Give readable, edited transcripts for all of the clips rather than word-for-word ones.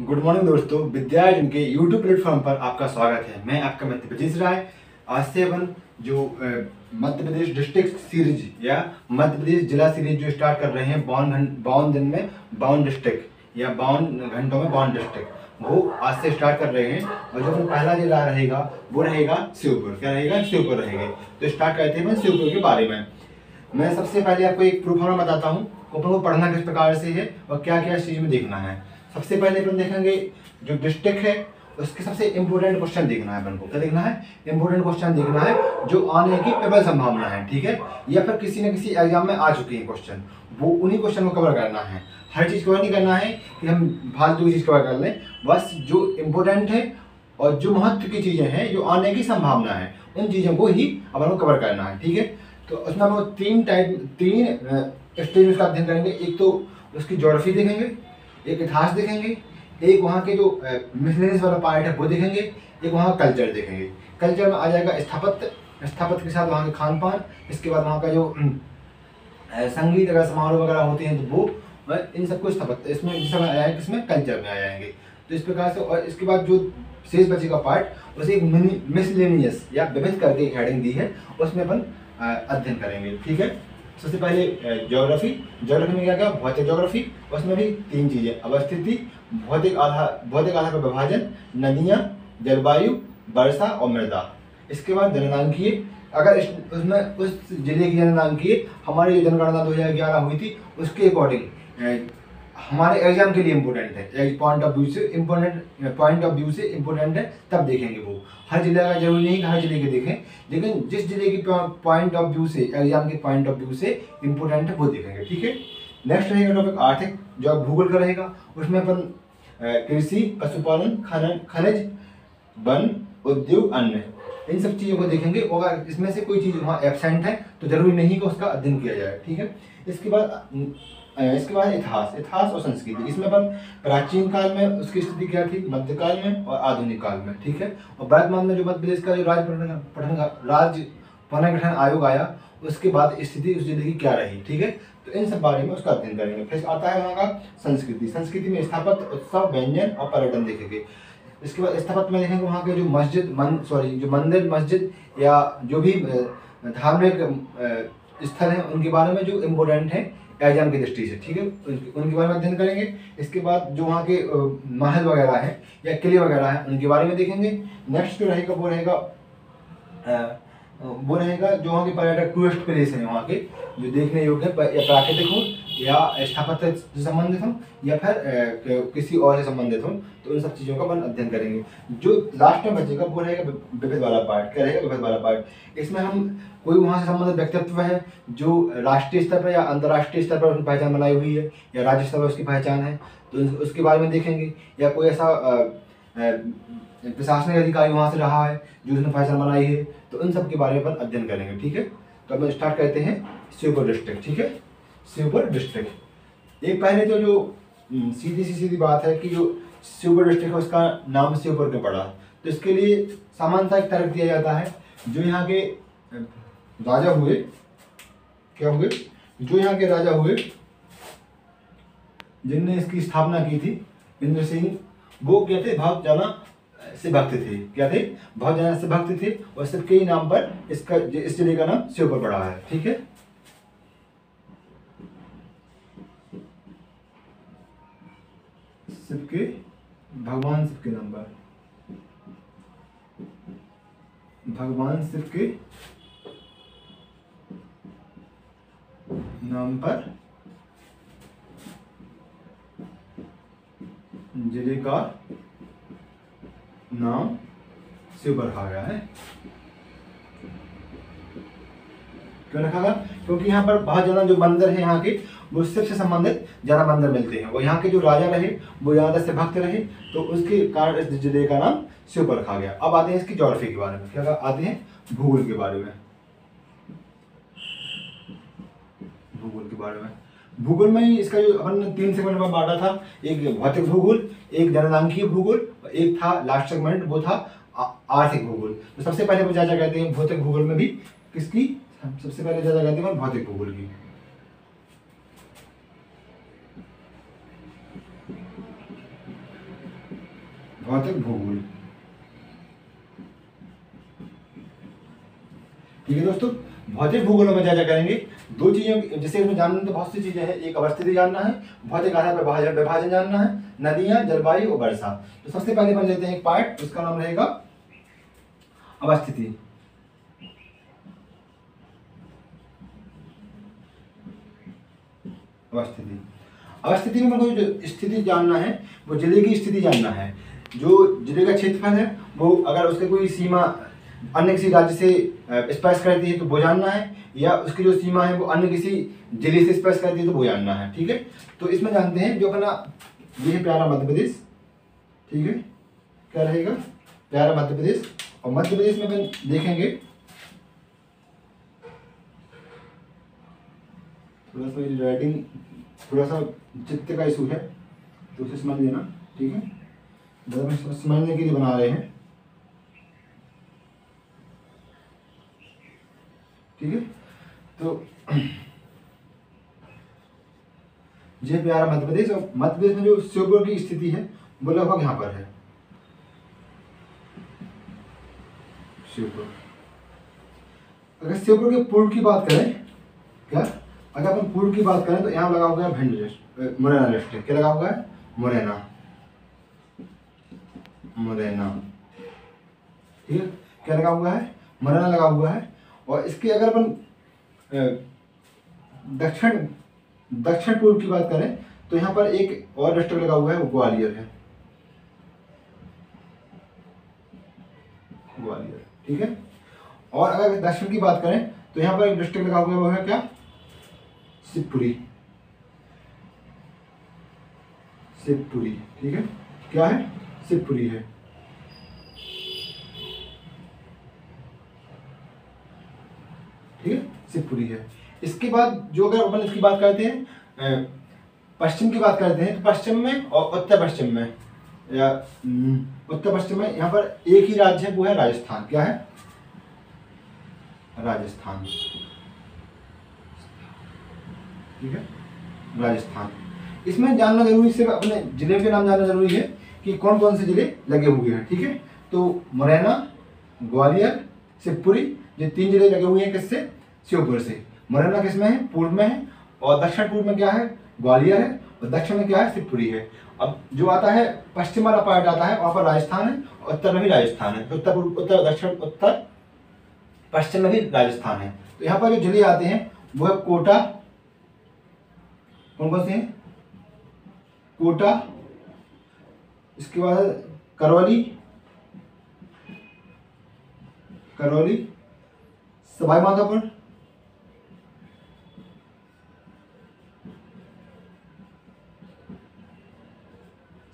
Good morning दोस्तों, विद्या जिनके YouTube platform पर आपका स्वागत है। मैं आपका मध्य प्रदेश राय। आज से अपन जो मध्य प्रदेश डिस्ट्रिक्ट सीरीज या मध्य प्रदेश जिला सीरीज जो स्टार्ट कर रहे हैं 52 दिन में 52 डिस्ट्रिक्ट या 52 घंटों में 52 डिस्ट्रिक्ट, वो आज से स्टार्ट कर रहे हैं। और जो पहला जिला रहेगा वो रहेगा श्योपुर। क्या रहेगा? श्योपुर रहेंगे। तो स्टार्ट करते हैं श्योपुर के बारे में। मैं सबसे पहले आपको एक प्रूफ नंबर बताता हूँ ओपन को पढ़ना किस प्रकार से है और क्या क्या इस चीज़ में देखना है। सबसे पहले अपन देखेंगे जो डिस्ट्रिक्ट है उसके सबसे इंपॉर्टेंट क्वेश्चन देखना है अपन को। क्या देखना है? इंपॉर्टेंट क्वेश्चन देखना है जो आने की प्रबल संभावना है, ठीक है, या फिर किसी न किसी एग्जाम में आ चुके हैं क्वेश्चन, वो उन्हीं क्वेश्चन को कवर करना है। हर चीज़ कवर नहीं करना है कि हम फालतू की चीज़ कवर कर लें, बस जो इम्पोर्टेंट है और जो महत्व की चीज़ें हैं जो आने की संभावना है उन चीज़ों को ही अपन को कवर करना है, ठीक है। तो उसमें हम तीन स्टेज उसका अध्ययन करेंगे। एक तो उसकी ज्योग्राफी देखेंगे, एक इतिहास देखेंगे, एक वहाँ के जो मिसलेनियस वाला पार्ट है वो देखेंगे, एक वहाँ का कल्चर देखेंगे। कल्चर में आ जाएगा स्थापत्य, स्थापत्य के साथ वहाँ के खान पान, इसके बाद वहाँ का जो संगीत अगर समारोह वगैरह होते हैं तो वो, इन सबको स्थापत्य इसमें जिस समय आया है किसमें कल्चर में आ जाएंगे। तो इस प्रकार से, और इसके बाद जो शेष बचेगा पार्ट उसे एक मिसलेनियस या विविध करके एक हेडिंग दी है, उसमें अपन अध्ययन करेंगे, ठीक है। सबसे पहले ज्योग्राफी। ज्योग्राफी में क्या क्या? भौतिक ज्योग्राफी, उसमें भी तीन चीजें: अवस्थिति, भौतिक आधार पर विभाजन, नदियाँ, जलवायु, वर्षा और मृदा। इसके बाद जननांकीय, अगर उसमें उस जिले की जननांकीय हमारी जो जनगणना 2011 हुई थी उसके अकॉर्डिंग हमारे एग्जाम के लिए इम्पोर्टेंट है, पॉइंट ऑफ व्यू से इम्पोर्टेंट है, तब देखेंगे वो। हर जिले का जरूरी नहीं कि हर जिले के देखें, लेकिन जिस जिले की पॉइंट ऑफ व्यू से, एग्जाम के पॉइंट ऑफ व्यू से इम्पोर्टेंट है वो देखेंगे, ठीक है। नेक्स्ट रहेगा टॉपिक आर्थिक, जो भूगोल का रहेगा। उसमें अपन कृषि, पशुपालन, खनिज, वन, उद्योग, अन्न, इन सब चीज़ों को देखेंगे। और इसमें से कोई चीज़ वहाँ एब्सेंट है तो जरूरी नहीं कि उसका अध्ययन किया जाए, ठीक है। इसके बाद इतिहास और संस्कृति। इसमें अपन प्राचीन काल में उसकी स्थिति क्या थी, मध्यकाल में और आधुनिक काल में, ठीक है। और वर्तमान में जो मध्य प्रदेश का जो राज्य पुनर्गठन आयोग आया उसके बाद स्थिति उस जिले की क्या रही, ठीक है। तो इन सब बारे में उसका अध्ययन करेंगे। फिर आता है वहाँ का संस्कृति। संस्कृति में स्थापत्य, उत्सव, व्यंजन और पर्यटन देखेंगे। इसके बाद स्थापत्य में देखेंगे वहाँ के जो जो मंदिर मस्जिद या जो भी धार्मिक स्थल हैं उनके बारे में जो इम्पोर्टेंट है एग्जाम की दृष्टि से, ठीक है, उनके बारे में अध्ययन करेंगे। इसके बाद जो वहाँ के महल वगैरह हैं या किले वगैरह हैं उनके बारे में देखेंगे। नेक्स्ट जो रहेगा वो रहेगा जो वहाँ के पर्यटक टूरिस्ट प्लेस हैं, वहाँ के जो देखने योग्य या प्राकृतिक हो या स्थापत्य से संबंधित हो या फिर किसी और से संबंधित हो, तो उन सब चीज़ों का अपन अध्ययन करेंगे। जो लास्ट में बचेगा वो रहेगा विविध वाला पार्ट। क्या रहेगा? विविध वाला पार्ट। इसमें हम कोई वहाँ से संबंधित व्यक्तित्व है जो राष्ट्रीय स्तर पर या अंतर्राष्ट्रीय स्तर पर उसकी पहचान बनाई हुई है या राज्य स्तर पर उसकी पहचान है, तो उसके बारे में देखेंगे। या कोई ऐसा प्रशासनिक अधिकारी वहाँ से रहा है जो उसने पहचान बनाई है, तो उन सब के बारे में अपन अध्ययन करेंगे, ठीक है। तो अपन स्टार्ट करते हैं श्योपुर डिस्ट्रिक्ट, ठीक है। श्योपुर डिस्ट्रिक्ट, एक पहले तो जो सीधी बात है कि जो श्योपुर डिस्ट्रिक्ट है उसका नाम श्योपुर क्यों पड़ा, तो इसके लिए सामान्यतः एक तर्क दिया जाता है। जो यहाँ के राजा हुए, जो यहाँ के राजा हुए जिनने इसकी स्थापना की थी, इंद्र सिंह, वो क्या थे? बहुत ज़्यादा से भक्त थे। क्या थे? बहुत ज़्यादा से भक्त थे। और सबके ही नाम पर इस जिले का नाम श्योपुर पड़ा है, ठीक है। भगवान शिव के नाम पर, भगवान शिव के नाम पर जिले का नाम श्योपुर रखा गया है। क्यों रखा गया? क्योंकि यहाँ पर बहुत ज्यादा जो मंदिर है यहाँ के वो शिव से संबंधित ज्यादा मंदिर मिलते हैं। और यहाँ के जो राजा रहे वो ज्यादा से भक्त रहे, तो उसके कारण इस जिले का नाम श्योपुर रखा गया। अब आते हैं इसकी ज्योग्राफी के बारे में। क्या आते हैं? भूगोल के बारे में। भूगोल में ही इसका जो अपन ने 3 सेगमेंट में बांटा था, एक भौतिक भूगोल, एक जननांकीय भूगोल, एक था लास्ट सेगमेंट वो था आर्थिक भूगोल। तो सबसे पहले वो चर्चा करते हैं भौतिक भूगोल में भी किसकी? सबसे पहले चर्चा करते हैं भौतिक भूगोल की। भौतिक भूगोल। ठीक है दोस्तों, भौतिक भूगोल में क्या क्या करेंगे, दो चीजें जैसे इसमें जानना तो बहुत सी चीजें हैं। एक अवस्थिति जानना है, भौतिक आधार पर विभाजन जानना है, नदियां, जलवायु और वर्षा। तो सबसे पहले बन लेते हैं एक पार्ट, उसका नाम रहेगा अवस्थिति। अवस्थिति, अवस्थिति में हमको जो स्थिति जानना है वो जिले की स्थिति जानना है। जो जिले का क्षेत्रफल है वो अगर उसके कोई सीमा अन्य किसी राज्य से स्पर्श करती है तो वो जानना है, या उसकी जो सीमा है वो अन्य किसी जिले से स्पर्श करती है तो वो जानना है। ठीक है, तो इसमें जानते हैं जो अपना ये है प्यारा मध्य प्रदेश। ठीक है, क्या रहेगा, प्यारा मध्य प्रदेश। और मध्य प्रदेश में अपन देखेंगे थोड़ा सा राइटिंग, थोड़ा सा चित्र का इशू है तो उसे समझ लेना। ठीक है, समझने के लिए बना रहे हैं। ठीक है, तो ये प्यारा मध्य प्रदेश। और मध्य प्रदेश में जो श्योपुर की स्थिति है वो लगभग यहाँ पर है, श्योपुर। अगर श्योपुर के पूर्व की बात करें, क्या अगर अपन पूर्व की बात करें तो यहाँ लगा हुआ है भिंड डिस्ट्रिक्ट, मुरैना डिस्ट्रिक्ट। क्या लगा हुआ है, मुरैना, मुरैना। ठीक है, क्या लगा हुआ है, मुरैना लगा हुआ है। और इसके अगर अपन दक्षिण पूर्व की बात करें तो यहाँ पर एक और डिस्ट्रिक्ट लगा हुआ है, वो ग्वालियर है, ग्वालियर। ठीक है, और अगर दक्षिण की बात करें तो यहाँ पर एक डिस्ट्रिक्ट लगा हुआ है, वो है क्या, शिवपुरी, शिवपुरी। ठीक है, क्या है, शिवपुरी है। ठीक है, शिवपुरी है। इसके बाद जो अगर अपन इसकी बात करते हैं, पश्चिम की बात करते हैं, तो पश्चिम में और उत्तर पश्चिम में, या उत्तर पश्चिम में यहाँ पर एक ही राज्य है, वो है राजस्थान। क्या है, राजस्थान। ठीक है, राजस्थान। इसमें जानना जरूरी, सिर्फ अपने जिले के नाम जानना जरूरी है कि कौन कौन से जिले लगे हुए हैं। ठीक है, तो मुरैना, ग्वालियर, शिवपुरी, ये तीन जिले लगे हुए हैं किससे, श्योपुर से। मुरैना किसमें है, पूर्व में है, और दक्षिण पूर्व में क्या है, ग्वालियर है, और दक्षिण में क्या है, शिवपुरी है। अब जो आता है पश्चिम वाला पार्ट आता है, वहाँ पर राजस्थान है, और उत्तर में भी राजस्थान है। उत्तर पूर्व, उत्तर दक्षिण, उत्तर पश्चिम में भी राजस्थान है। तो यहाँ पर जो जिले आते हैं वो है कोटा, कौन कौन से हैं, कोटा, इसके बाद करौली, करौली, सवाई माधोपुर,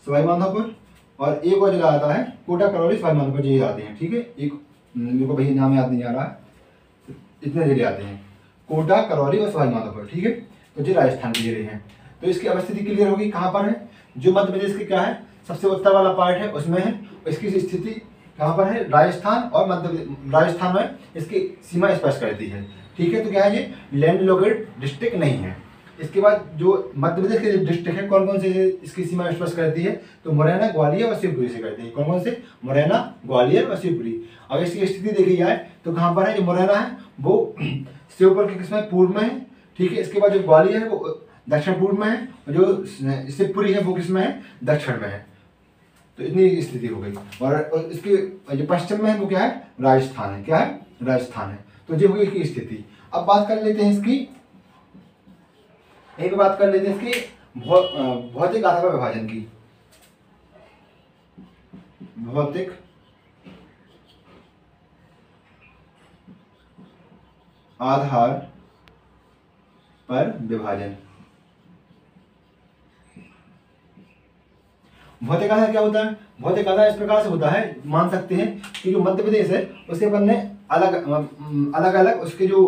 सवाई माधोपुर, और एक और जिला आता है कोटा, करौली, सवाई माधोपुर, ये आते हैं। ठीक है, एक मेरे को भैया नाम याद नहीं आ रहा है, इतने जिले आते हैं, कोटा, करौली और सवाई माधोपुर। ठीक है, तो ये राजस्थान के जिले हैं। तो इसकी अवस्थिति क्लियर होगी, कहाँ पर है, जो मध्य प्रदेश के क्या है, सबसे उत्तर वाला पार्ट है उसमें है। इसकी स्थिति कहाँ पर है, राजस्थान, और राजस्थान में इसकी सीमा स्पर्श करती है। ठीक है, तो क्या है, ये लैंड लॉकेड डिस्ट्रिक्ट नहीं है। इसके बाद जो मध्य प्रदेश के डिस्ट्रिक्ट है, कौन कौन से इसकी सीमा स्पर्श करती है, तो मुरैना, ग्वालियर और शिवपुरी से करती है। कौन कौन से, मुरैना, ग्वालियर और शिवपुरी। अगर इसकी स्थिति देखी जाए तो कहाँ पर है, जो मुरैना है वो शिवपुर के किसमें, पूर्व में है। ठीक है, इसके बाद जो ग्वालियर है वो दक्षिण पूर्व में है, और जो शिवपुरी है वो किसमें है, दक्षिण में है। तो इतनी स्थिति हो गई। और इसके जो पश्चिम में है वो क्या है, राजस्थान है। क्या है, राजस्थान है। तो ये हुई इसकी स्थिति। अब बात कर लेते हैं इसकी, यही पे बात कर लेते हैं इसकी भौतिक आधार पर विभाजन की। भौतिक आधार पर विभाजन। भौतिक आधार क्या होता है, भौतिक आधार इस प्रकार से होता है, मान सकते हैं कि जो मध्य प्रदेश है उसे अपन ने अलग अलग उसके जो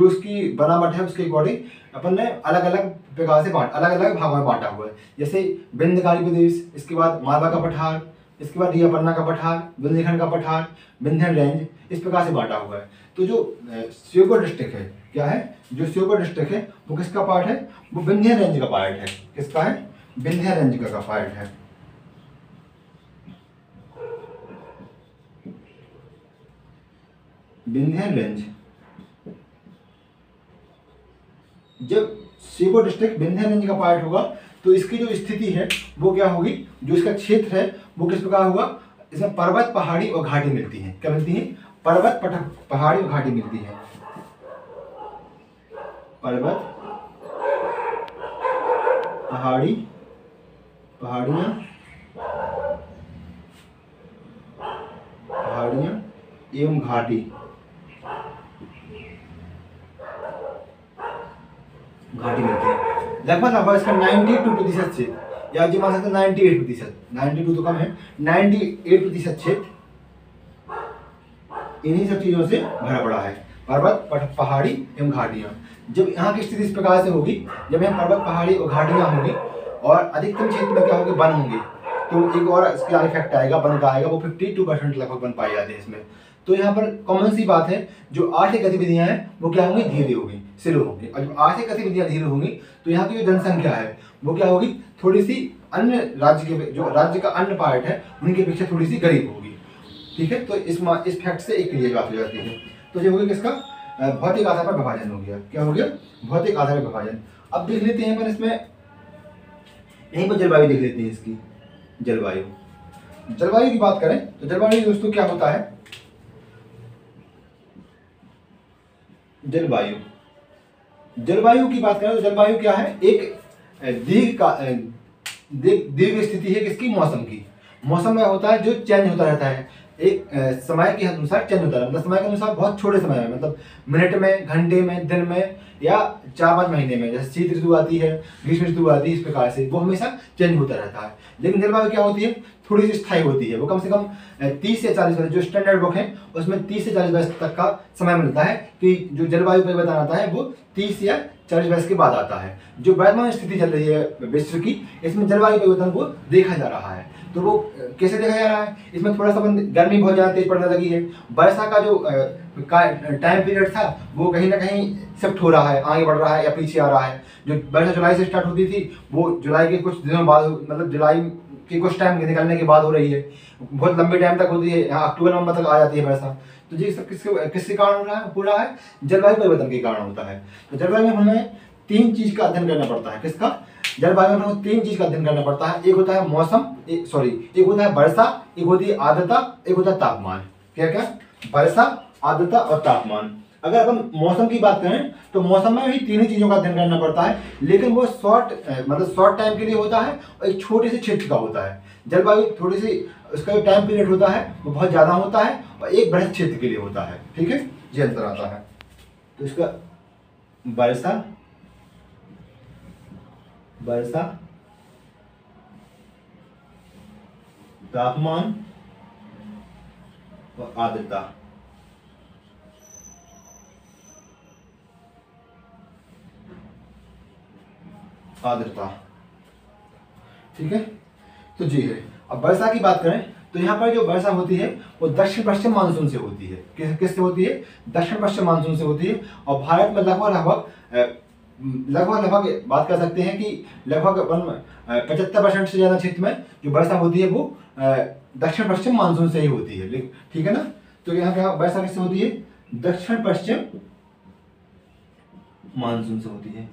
उसकी बनावट है उसके अकॉर्डिंग अपन ने अलग अलग प्रकार से अलग अलग भागों में बांटा हुआ है। जैसे विंध्यकारी प्रदेश, इसके बाद मालवा का पठार, इसके बाद रिया पन्ना का पठार, बुंदेलखंड का पठार, विंध्य रेंज, इस प्रकार से बांटा हुआ है। तो जो श्योपुर डिस्ट्रिक्ट है, क्या है, जो श्योपुर डिस्ट्रिक्ट है वो किसका पार्ट है, वो विंध्य रेंज का पार्ट है। किसका है, विंध्य रेंज का पार्ट है। विंध्य रेंज। जब सेबो डिस्ट्रिक्ट विंध्य रेंज का पार्ट होगा तो इसकी जो स्थिति है वो क्या होगी, जो इसका क्षेत्र है वो किस प्रकार होगा, इसमें पर्वत, पहाड़ी और घाटी मिलती हैं। क्या मिलती हैं? पर्वत, पहाड़ी और घाटी मिलती है। पर्वत, पहाड़ी, पहाड़ियाँ एवं घाटी। मिलती है लगभग इसका 92% क्षेत्र, या जी मान सकते 98%, 92 तो कम है, 98% क्षेत्र इन्हीं सब चीजों से भरा पड़ा है। पर्वत, पहाड़ी एवं घाटियां। जब यहाँ की स्थिति इस प्रकार से होगी, जब यहाँ पर्वत, पहाड़ी और घाटियां होंगी और अधिकतम क्षेत्र में क्या होगी, वन होंगे, तो एक और इसका इफेक्ट आएगा, वन का आएगा, वो 52% लगभग वन पाए जाते हैं इसमें। तो यहाँ पर कॉमन सी बात है, जो आर्थिक गतिविधियां हैं वो क्या होंगी, धीरे होगी, स्लो होगी। और जब आर्थिक गतिविधियां धीरे होंगी तो यहाँ की जो जनसंख्या है वो क्या होगी, थोड़ी सी अन्य राज्य के, जो राज्य का अन्य पार्ट है उनकी अपेक्षा थोड़ी सी गरीब होगी। ठीक है, तो इस फैक्ट से एक ये बात हो जाती है। तो ये हो गया किसका, भौतिक आधार पर विभाजन हो गया। क्या हो गया, भौतिक आधार पर विभाजन। अब देख लेते हैं पर इसमें, यहीं पर जलवायु देख लेते हैं इसकी। जलवायु की बात करें तो जलवायु दोस्तों क्या होता है, जलवायु की बात करें तो जलवायु क्या है, एक दीर्घ स्थिति है किसकी, मौसम की। मौसम में होता है जो चेंज होता रहता है, एक समय के अनुसार चेंज होता है, मतलब समय के अनुसार बहुत छोटे समय में, मतलब मिनट में, घंटे में, दिन में, या 4-5 महीने में। जैसे शीत ऋतु आती है, ग्रीष्म ऋतु आती है, इस प्रकार से वो हमेशा चेंज होता रहता है। लेकिन जलवायु क्या होती है, थोड़ी सी स्थायी होती है। वो कम से कम 30 से 40 वर्ष, जो स्टैंडर्ड बुक है उसमें 30 से 40 वर्ष तक का समय मिलता है कि जो जलवायु परिवर्तन आता है वो 30 या 40 वर्ष के बाद आता है। जो वर्तमान स्थिति चल रही है विश्व की, इसमें जलवायु परिवर्तन को देखा जा रहा है। तो वो कैसे देखा जा रहा है, इसमें थोड़ा सा गर्मी बहुत ज़्यादा तेज पड़ने लगी है, वर्षा का जो टाइम पीरियड था वो कहीं ना कहीं शिफ्ट हो रहा है, आगे बढ़ रहा है या पीछे आ रहा है। जो वर्षा जुलाई से स्टार्ट होती थी वो जुलाई के कुछ दिनों बाद, मतलब जुलाई के कुछ टाइम निकलने के बाद हो रही है, बहुत लंबे टाइम तक होती है, यहाँ अक्टूबर नवंबर तक आ जाती है वर्षा। तो ये सब किसके कारण हो रहा है, जलवायु परिवर्तन के कारण होता है। तो जलवायु में हमें 3 चीज का अध्ययन करना पड़ता है। किसका, जलवायु में हमें 3 चीज का अध्ययन करना पड़ता है। एक होता है मौसम, एक होता है वर्षा, एक होती है आर्द्रता, एक होता है तापमान। क्या क्या, वर्षा, आर्द्रता और तापमान। अगर हम मौसम की बात करें तो मौसम में भी 3 चीजों का अध्ययन करना पड़ता है, लेकिन वो शॉर्ट टाइम के लिए होता है और एक छोटे से क्षेत्र का होता है। जलवायु थोड़ी सी, उसका जो टाइम पीरियड होता है वो बहुत ज्यादा होता है और एक बृहद क्षेत्र के लिए होता है। ठीक है, ये अंतर आता है। तो इसका वर्षा, तापमान और आर्द्रता। ठीक है, तो जी है। अब वर्षा की बात करें तो यहाँ पर जो वर्षा होती है वो दक्षिण पश्चिम मानसून से होती है। किससे होती है, दक्षिण पश्चिम मानसून से होती है। और भारत में लगभग बात कर सकते हैं कि लगभग 75% से ज्यादा क्षेत्र में जो वर्षा होती है वो दक्षिण पश्चिम मानसून से ही होती है। ठीक है ना, तो यहाँ क्या वर्षा किससे होती है, दक्षिण पश्चिम मानसून से होती है।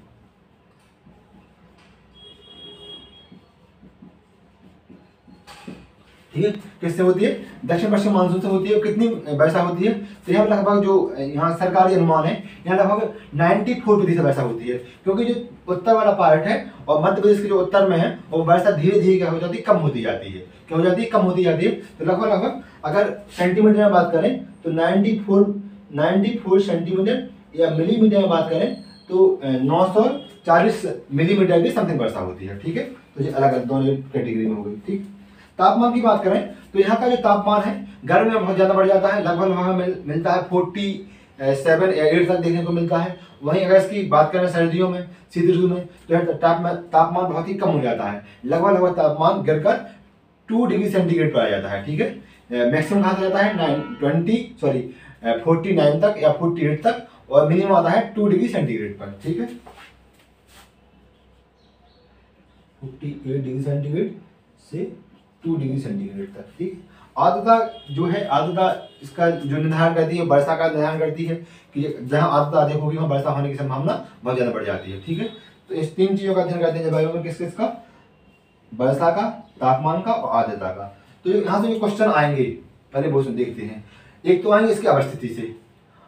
ठीक है, किससे होती है, दक्षिण पश्चिम मानसून से होती है। कितनी वर्षा होती है, तो यहाँ लगभग जो यहाँ सरकारी अनुमान है, यहाँ लगभग 94% वर्षा होती है। क्योंकि जो उत्तर वाला पार्ट है और मध्य प्रदेश के जो उत्तर में है वो वर्षा धीरे धीरे क्या हो जाती है, कम होती जाती है। क्या हो जाती है, कम होती जाती है। तो लगभग अगर सेंटीमीटर में बात करें तो 94 सेंटीमीटर, या मिलीमीटर में बात करें तो 940 मिलीमीटर की समथिंग वर्षा होती है। ठीक है, तो ये अलग अलग दोनों कैटेगरी में हो गई। ठीक, तापमान की बात करें तो यहाँ का जो तापमान है गर्मी में बहुत ज्यादा बढ़ जाता है, लगभग हमें मिलता है 47 या 8 तक देखने को मिलता है। वहीं अगर इसकी बात करें सर्दियों में, शीत ऋतु में, तो तापमान बहुत ही कम हो जाता है। लगभग तापमान गिरकर 2 डिग्री सेंटीग्रेड पर आ जाता है। ठीक है, मैक्सिमम कहाँ जाता है 49 तक या 48 तक, और मिनिमम आता है 2 डिग्री सेंटीग्रेड पर। ठीक है, 48 डिग्री सेंटीग्रेड से 2 डिग्री सेंटीग्रेड तक। ठीक, आर्द्रता जो है, आर्द्रता इसका जो निर्धारण करती है, वर्षा का निर्धारण करती है कि जहाँ आर्द्रता अधिक होगी वहाँ वर्षा होने की संभावना बहुत ज़्यादा बढ़ जाती है। ठीक है, तो इस 3 चीज़ों का अध्ययन करते हैं जलवायु में, किसका, वर्षा का, तापमान का और आर्द्रता का। तो यहाँ से जो क्वेश्चन आएंगे पहले वो देखते हैं। एक तो आएंगे इसकी अवस्थिति से,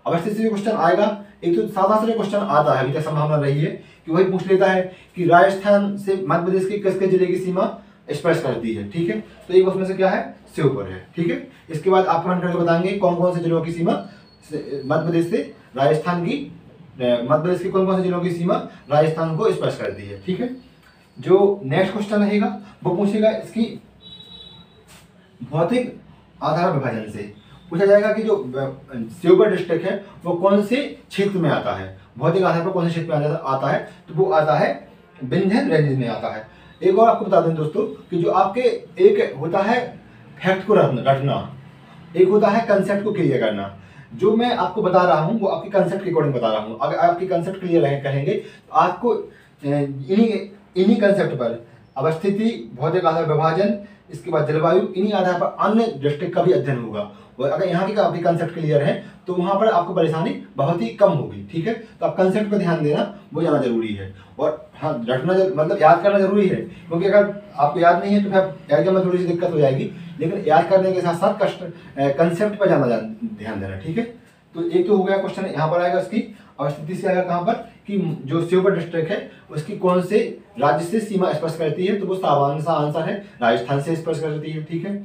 अवस्थिति से क्वेश्चन आएगा। एक तो सादा से क्वेश्चन आता है, अभी तक संभावना रही है कि वही पूछ लेता है कि राजस्थान से मध्य प्रदेश के किस जिले की सीमा स्पर्श करती है। ठीक है, तो एक उसमें से क्या है, श्योपुर है। ठीक है, इसके बाद आप करके बताएंगे कौन कौन से जिलों की सीमा मध्य प्रदेश से राजस्थान की, मध्य प्रदेश के कौन कौन से जिलों की सीमा राजस्थान को स्पर्श करती है। ठीक है, जो नेक्स्ट क्वेश्चन रहेगा वो पूछेगा इसकी भौतिक आधार विभाजन से, पूछा जाएगा कि जो श्योपुर डिस्ट्रिक्ट है वो कौन से क्षेत्र में आता है, भौतिक आधार पर कौन से क्षेत्र में आता है, तो वो आता है विंध्यन रेंज में आता है। एक और आपको बता दें दोस्तों कि जो आपके एक होता है फैक्ट को रटना, एक होता है कंसेप्ट को क्लियर करना। जो मैं आपको बता रहा हूँ वो आपके कंसेप्ट के अकॉर्डिंग बता रहा हूँ। अगर आपकी कंसेप्ट क्लियर कहेंगे तो आपको इन्हीं कंसेप्ट पर अवस्थिति, भौतिक आधार विभाजन, इसके बाद जलवायु, इन्हीं आधार पर अन्य डिस्ट्रिक्ट का भी अध्ययन होगा। और अगर यहाँ की आपकी कंसेप्ट क्लियर है तो वहाँ पर आपको परेशानी बहुत ही कम होगी। ठीक है, तो आप कंसेप्ट पर ध्यान देना वो ज़्यादा जरूरी है। और हाँ, रटना मतलब याद करना जरूरी है, क्योंकि अगर आपको याद नहीं है तो फिर एग्जाम में थोड़ी सी दिक्कत हो जाएगी। लेकिन याद करने के साथ साथ कंसेप्ट पर ज़्यादा ध्यान देना। ठीक है, तो एक तो हो गया क्वेश्चन यहाँ पर आएगा उसकी अवस्थिति से आएगा कहाँ पर कि जो श्योपुर डिस्ट्रिक्ट है उसकी कौन से राज्य से सीमा स्पर्श करती है, तो वो सामान्य सा आंसर है, राजस्थान से स्पर्श करती है। ठीक है,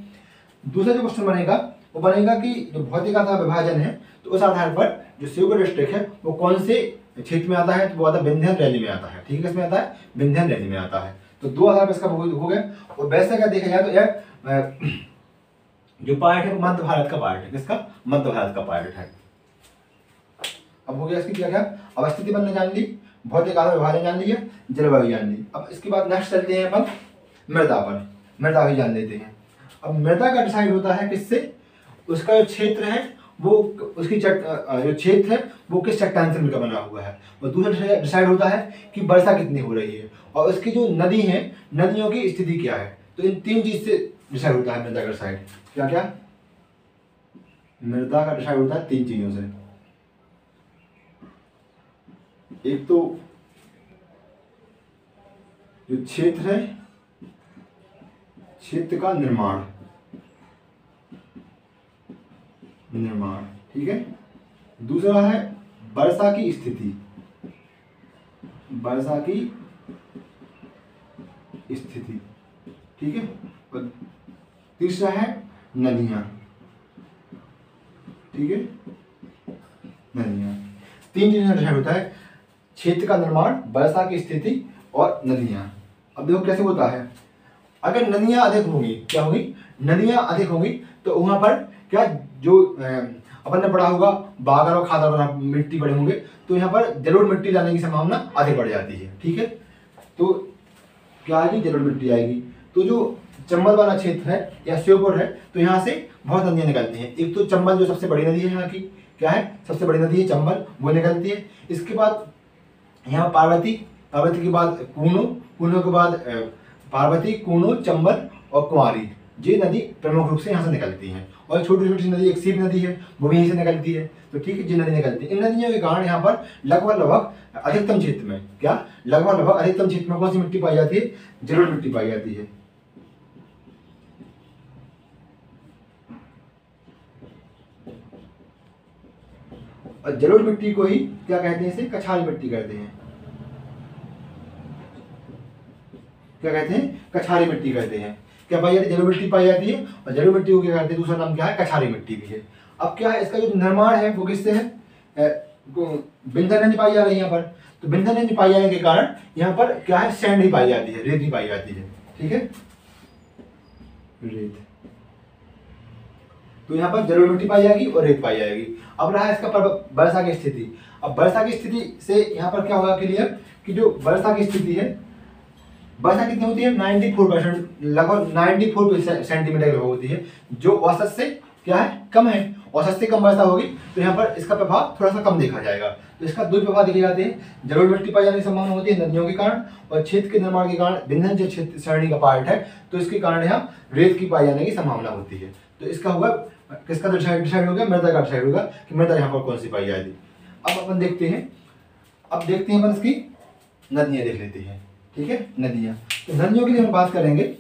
दूसरा जो क्वेश्चन बनेगा वो बनेगा कि जो भौतिक आधार विभाजन है तो उस आधार पर जो श्योपुर डिस्ट्रिक्ट है वो कौन से क्षेत्र में आता है, तो वो आता है विंध्यन रेंज में आता है। ठीक है, इसमें आता है विंध्यन रेंज में आता है। तो 2 आधार पर इसका हो गया। और वैसे अगर देखा जाए तो यह जो पार्ट है वो मध्य भारत का पार्ट है, किसका, मध्य भारत का पार्ट है। अब हो गया इसकी क्या क्या अवस्थिति बनने जान ली, भौतिक आधार विभाजन जान लिया, जलवायु जान ली। अब इसके बाद नेक्स्ट चलते हैं अपन मृदा पर, मृदा भी जान लेते हैं। अब मृदा का डिसाइड होता है किससे, उसका जो क्षेत्र है वो उसकी जो क्षेत्र है वो किस चट्टान से मिलकर बना हुआ है। और दूसरा डिसाइड होता है कि वर्षा कितनी हो रही है और उसकी जो नदी है, नदियों की स्थिति क्या है। तो इन 3 चीज से डिसाइड होता है मृदा का डिसाइड। क्या क्या मृदा का डिसाइड होता है 3 चीजों से। एक तो जो क्षेत्र है, क्षेत्र का निर्माण, ठीक है। दूसरा है वर्षा की स्थिति, वर्षा की स्थिति, ठीक है। और तीसरा है नदियां, ठीक है, नदियां। 3 चीजों का होता है, क्षेत्र का निर्माण, वर्षा की स्थिति और नदियां। अब देखो कैसे होता है, अगर नदियां अधिक होंगी, क्या होगी, नदियां अधिक होंगी तो वहां पर क्या जो अपन ने पढ़ा होगा बागर और खादर बना मिट्टी बड़े होंगे, तो यहाँ पर जलोढ़ मिट्टी लाने की संभावना अधिक बढ़ जाती है, ठीक है। तो क्या आएगी, जलोढ़ मिट्टी आएगी। तो जो चंबल वाला क्षेत्र है या श्योपुर है तो यहाँ से बहुत नदियाँ निकलती हैं। एक तो चंबल जो सबसे बड़ी नदी है यहाँ की, क्या है, सबसे बड़ी नदी है चंबल, वो निकलती है। इसके बाद यहाँ पार्वती, पार्वती के बाद कूनो, कूनो के बाद पार्वती, कूनो, चंबल और कुंवारी, ये नदी प्रमुख रूप से यहाँ से निकलती हैं। और छोटी छोटी नदी एक सीप नदी है, वो भी यहीं से निकलती है। तो ठीक है, ये नदी निकलती है। इन नदियों के कारण यहाँ पर लगभग अधिकतम क्षेत्र में, क्या लगभग अधिकतम क्षेत्र में कौन सी मिट्टी पाई जाती है, जलोढ़ मिट्टी पाई जाती है। और जलोढ़ मिट्टी को ही क्या कहते हैं, इसे कछारी मिट्टी कहते हैं। क्या कहते हैं, कछारी मिट्टी कहते हैं। क्या पाई जाती है, जलोढ़ मिट्टी पाई जाती है। और जलोढ़ मिट्टी को क्या कहते हैं, दूसरा नाम क्या है, कछारी मिट्टी भी है। अब क्या है, इसका जो निर्माण है वो किससे है, विंध्यन रेंज पाई जा रही है यहाँ पर। तो विंध्यन रेंज पाई जाने के कारण यहाँ पर क्या है, सैंड ही पाई जाती है, रेत ही पाई जाती है, ठीक है, रेत। तो यहाँ पर जलोढ़ मिट्टी पाई जाएगी और रेत पाई जाएगी। अब रहा इसका वर्षा की स्थिति। अब वर्षा की स्थिति से यहाँ पर क्या होगा क्लियर, कि जो वर्षा की स्थिति है, वर्षा कितनी होती है, 94%, लगभग 94 सेंटीमीटर होती है, जो औसत से क्या है, कम है। औसत से कम वर्षा होगी तो यहाँ पर इसका प्रभाव थोड़ा सा कम देखा जाएगा। तो इसका 2 प्रभाव देखे जाते हैं, जलोढ़ मिट्टी पाई जाने की संभावना होती है नदियों के कारण, और क्षेत्र के निर्माण के कारण विंध्यन जो क्षेत्र श्रेणी का पार्ट है तो इसके कारण यहाँ रेत की पाई जाने की संभावना होती है। तो इसका होगा, किसका डिसाइड होगा, मृदा का डिसाइड होगा कि मृदा यहाँ पर कौन सी पाई जाती। अब अपन देखते हैं, अपन इसकी नदियाँ देख लेते हैं। ठीक है, नदियाँ, तो नदियों के लिए हम बात करेंगे।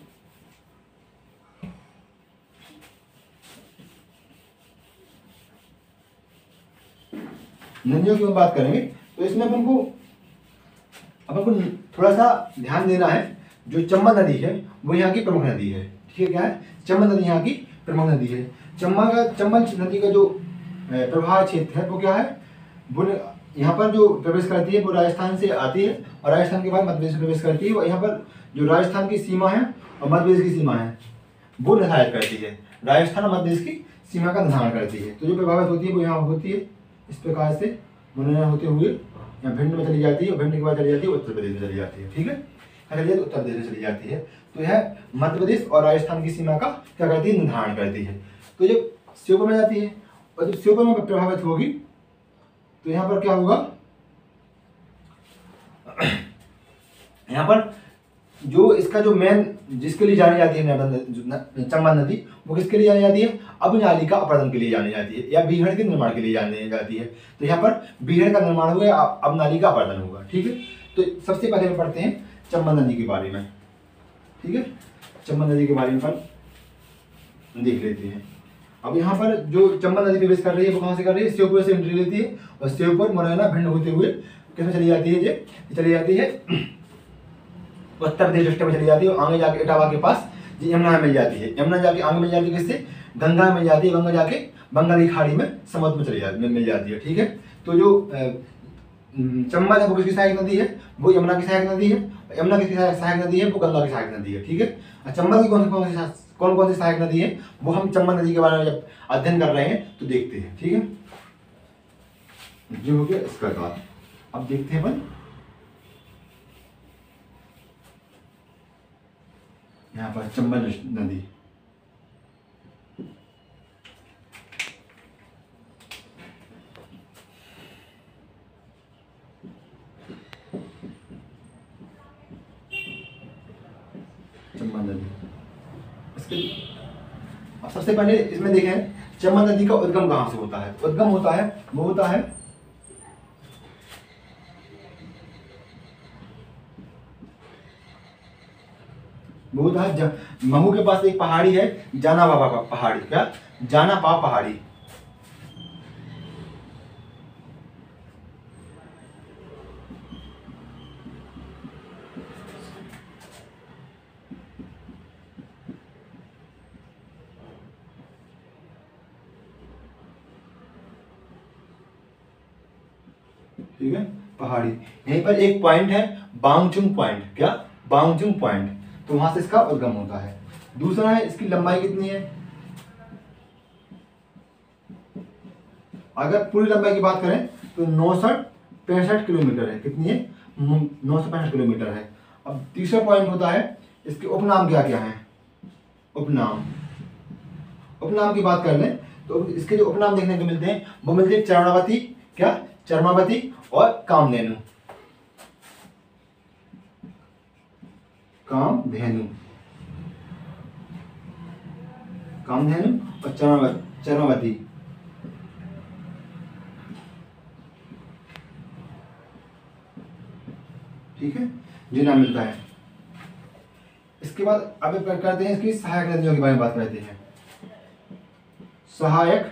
नदियों की हम बात करेंगे तो इसमें अपन को थोड़ा सा ध्यान देना है। जो चंबल नदी है वो यहाँ की प्रमुख नदी है। ठीक है, क्या है, चंबल नदी यहाँ की प्रमुख नदी है। चंबल नदी का जो प्रवाह क्षेत्र है वो क्या है, वो यहाँ पर जो प्रवेश करती है वो राजस्थान से आती है और राजस्थान के बाद मध्य प्रदेश में प्रवेश करती है। और यहाँ पर जो राजस्थान की सीमा है और मध्य प्रदेश की सीमा है वो निर्धारित करती है। राजस्थान और मध्य प्रदेश की सीमा का निर्धारण करती है। तो जो प्रभावित होती है वो यहाँ होती है इस प्रकार से मनोनयन होते हुए यहाँ भिंड में चली जाती है और भिंड के बाद चली जाती है उत्तर प्रदेश में चली जाती है। ठीक है, उत्तर प्रदेश में चली जाती है। तो यह मध्य प्रदेश और राजस्थान की सीमा का क्या करती है, निर्धारण करती है। तो जब श्योपुर में जाती है और जब श्योपुर में प्रभावित होगी तो यहाँ पर क्या होगा, यहाँ पर जो इसका जो मेन जिसके लिए जानी जाती है चंबल नदी, वो किसके लिए जानी जाती है, अभिनालिका अपरदन के लिए जानी जाती है या बीहड़ के निर्माण के लिए जानी जाती है। तो यहाँ पर बीहड़ का निर्माण हुआ, अभिनालिका अपरदन होगा। ठीक है, तो सबसे पहले हम पढ़ते हैं चंबल नदी के बारे में। ठीक है, चंबल नदी के बारे में अपन देख लेते हैं। अब यहाँ पर जो चंबल नदी प्रवेश कर रही है वो कहाँ से कर रही है, श्योपुर से एंट्री लेती है और श्योपुर, मुरैना, भिंड होते हुए किसमें चली जाती है, ये चली जाती है उत्तर प्रदेश डिस्ट्रिक्ट में चली जाती है। और आगे जाके इटावा के पास यमुना में मिल जाती है। यमुना जाके आगे मिल जाती है किससे, गंगा में मिल जाती है। गंगा जाके बंगाल की खाड़ी में समुद्र में चली जाती मिल जाती है। ठीक है, तो जो चंबल है वो किसकी सहायक नदी है, वो यमुना की सहायक नदी है। यमुना की सहायक नदी है वो गंगा की सहायक नदी है। ठीक है, चंबल की कौन सी सहायक नदी है वो हम चंबल नदी के बारे में जब अध्ययन कर रहे हैं तो देखते हैं। ठीक है, जो हो गया इसका बात। अब देखते हैं अपन यहाँ पर चंबल नदी। चंबल नदी इसके अब सबसे पहले इसमें देखें चंबल नदी का उद्गम कहाँ से होता है। उद्गम होता है वो होता है महू के पास एक पहाड़ी है, जाना बाबा पहाड़ी। क्या, जाना पा पहाड़ी। ठीक है, पहाड़ी। यहीं पर एक पॉइंट है बांगचुंग पॉइंट। क्या, बांगचुंग पॉइंट, तो वहां से इसका उद्गम होता है। दूसरा है इसकी लंबाई कितनी है, अगर पूरी लंबाई की बात करें तो 965 किलोमीटर है। कितनी है, 965 किलोमीटर है। अब तीसरा पॉइंट होता है इसके उपनाम क्या क्या है। उपनाम की बात कर लें तो इसके जो उपनाम देखने को मिलते हैं वो मिलते हैं चरणावती, क्या, चरमावती और कामधेनु। कामधेनु और चरमावती। ठीक है, जो नाम मिलता है। इसके बाद अब करते हैं इसकी सहायक नदियों के बारे में बात करते हैं। सहायक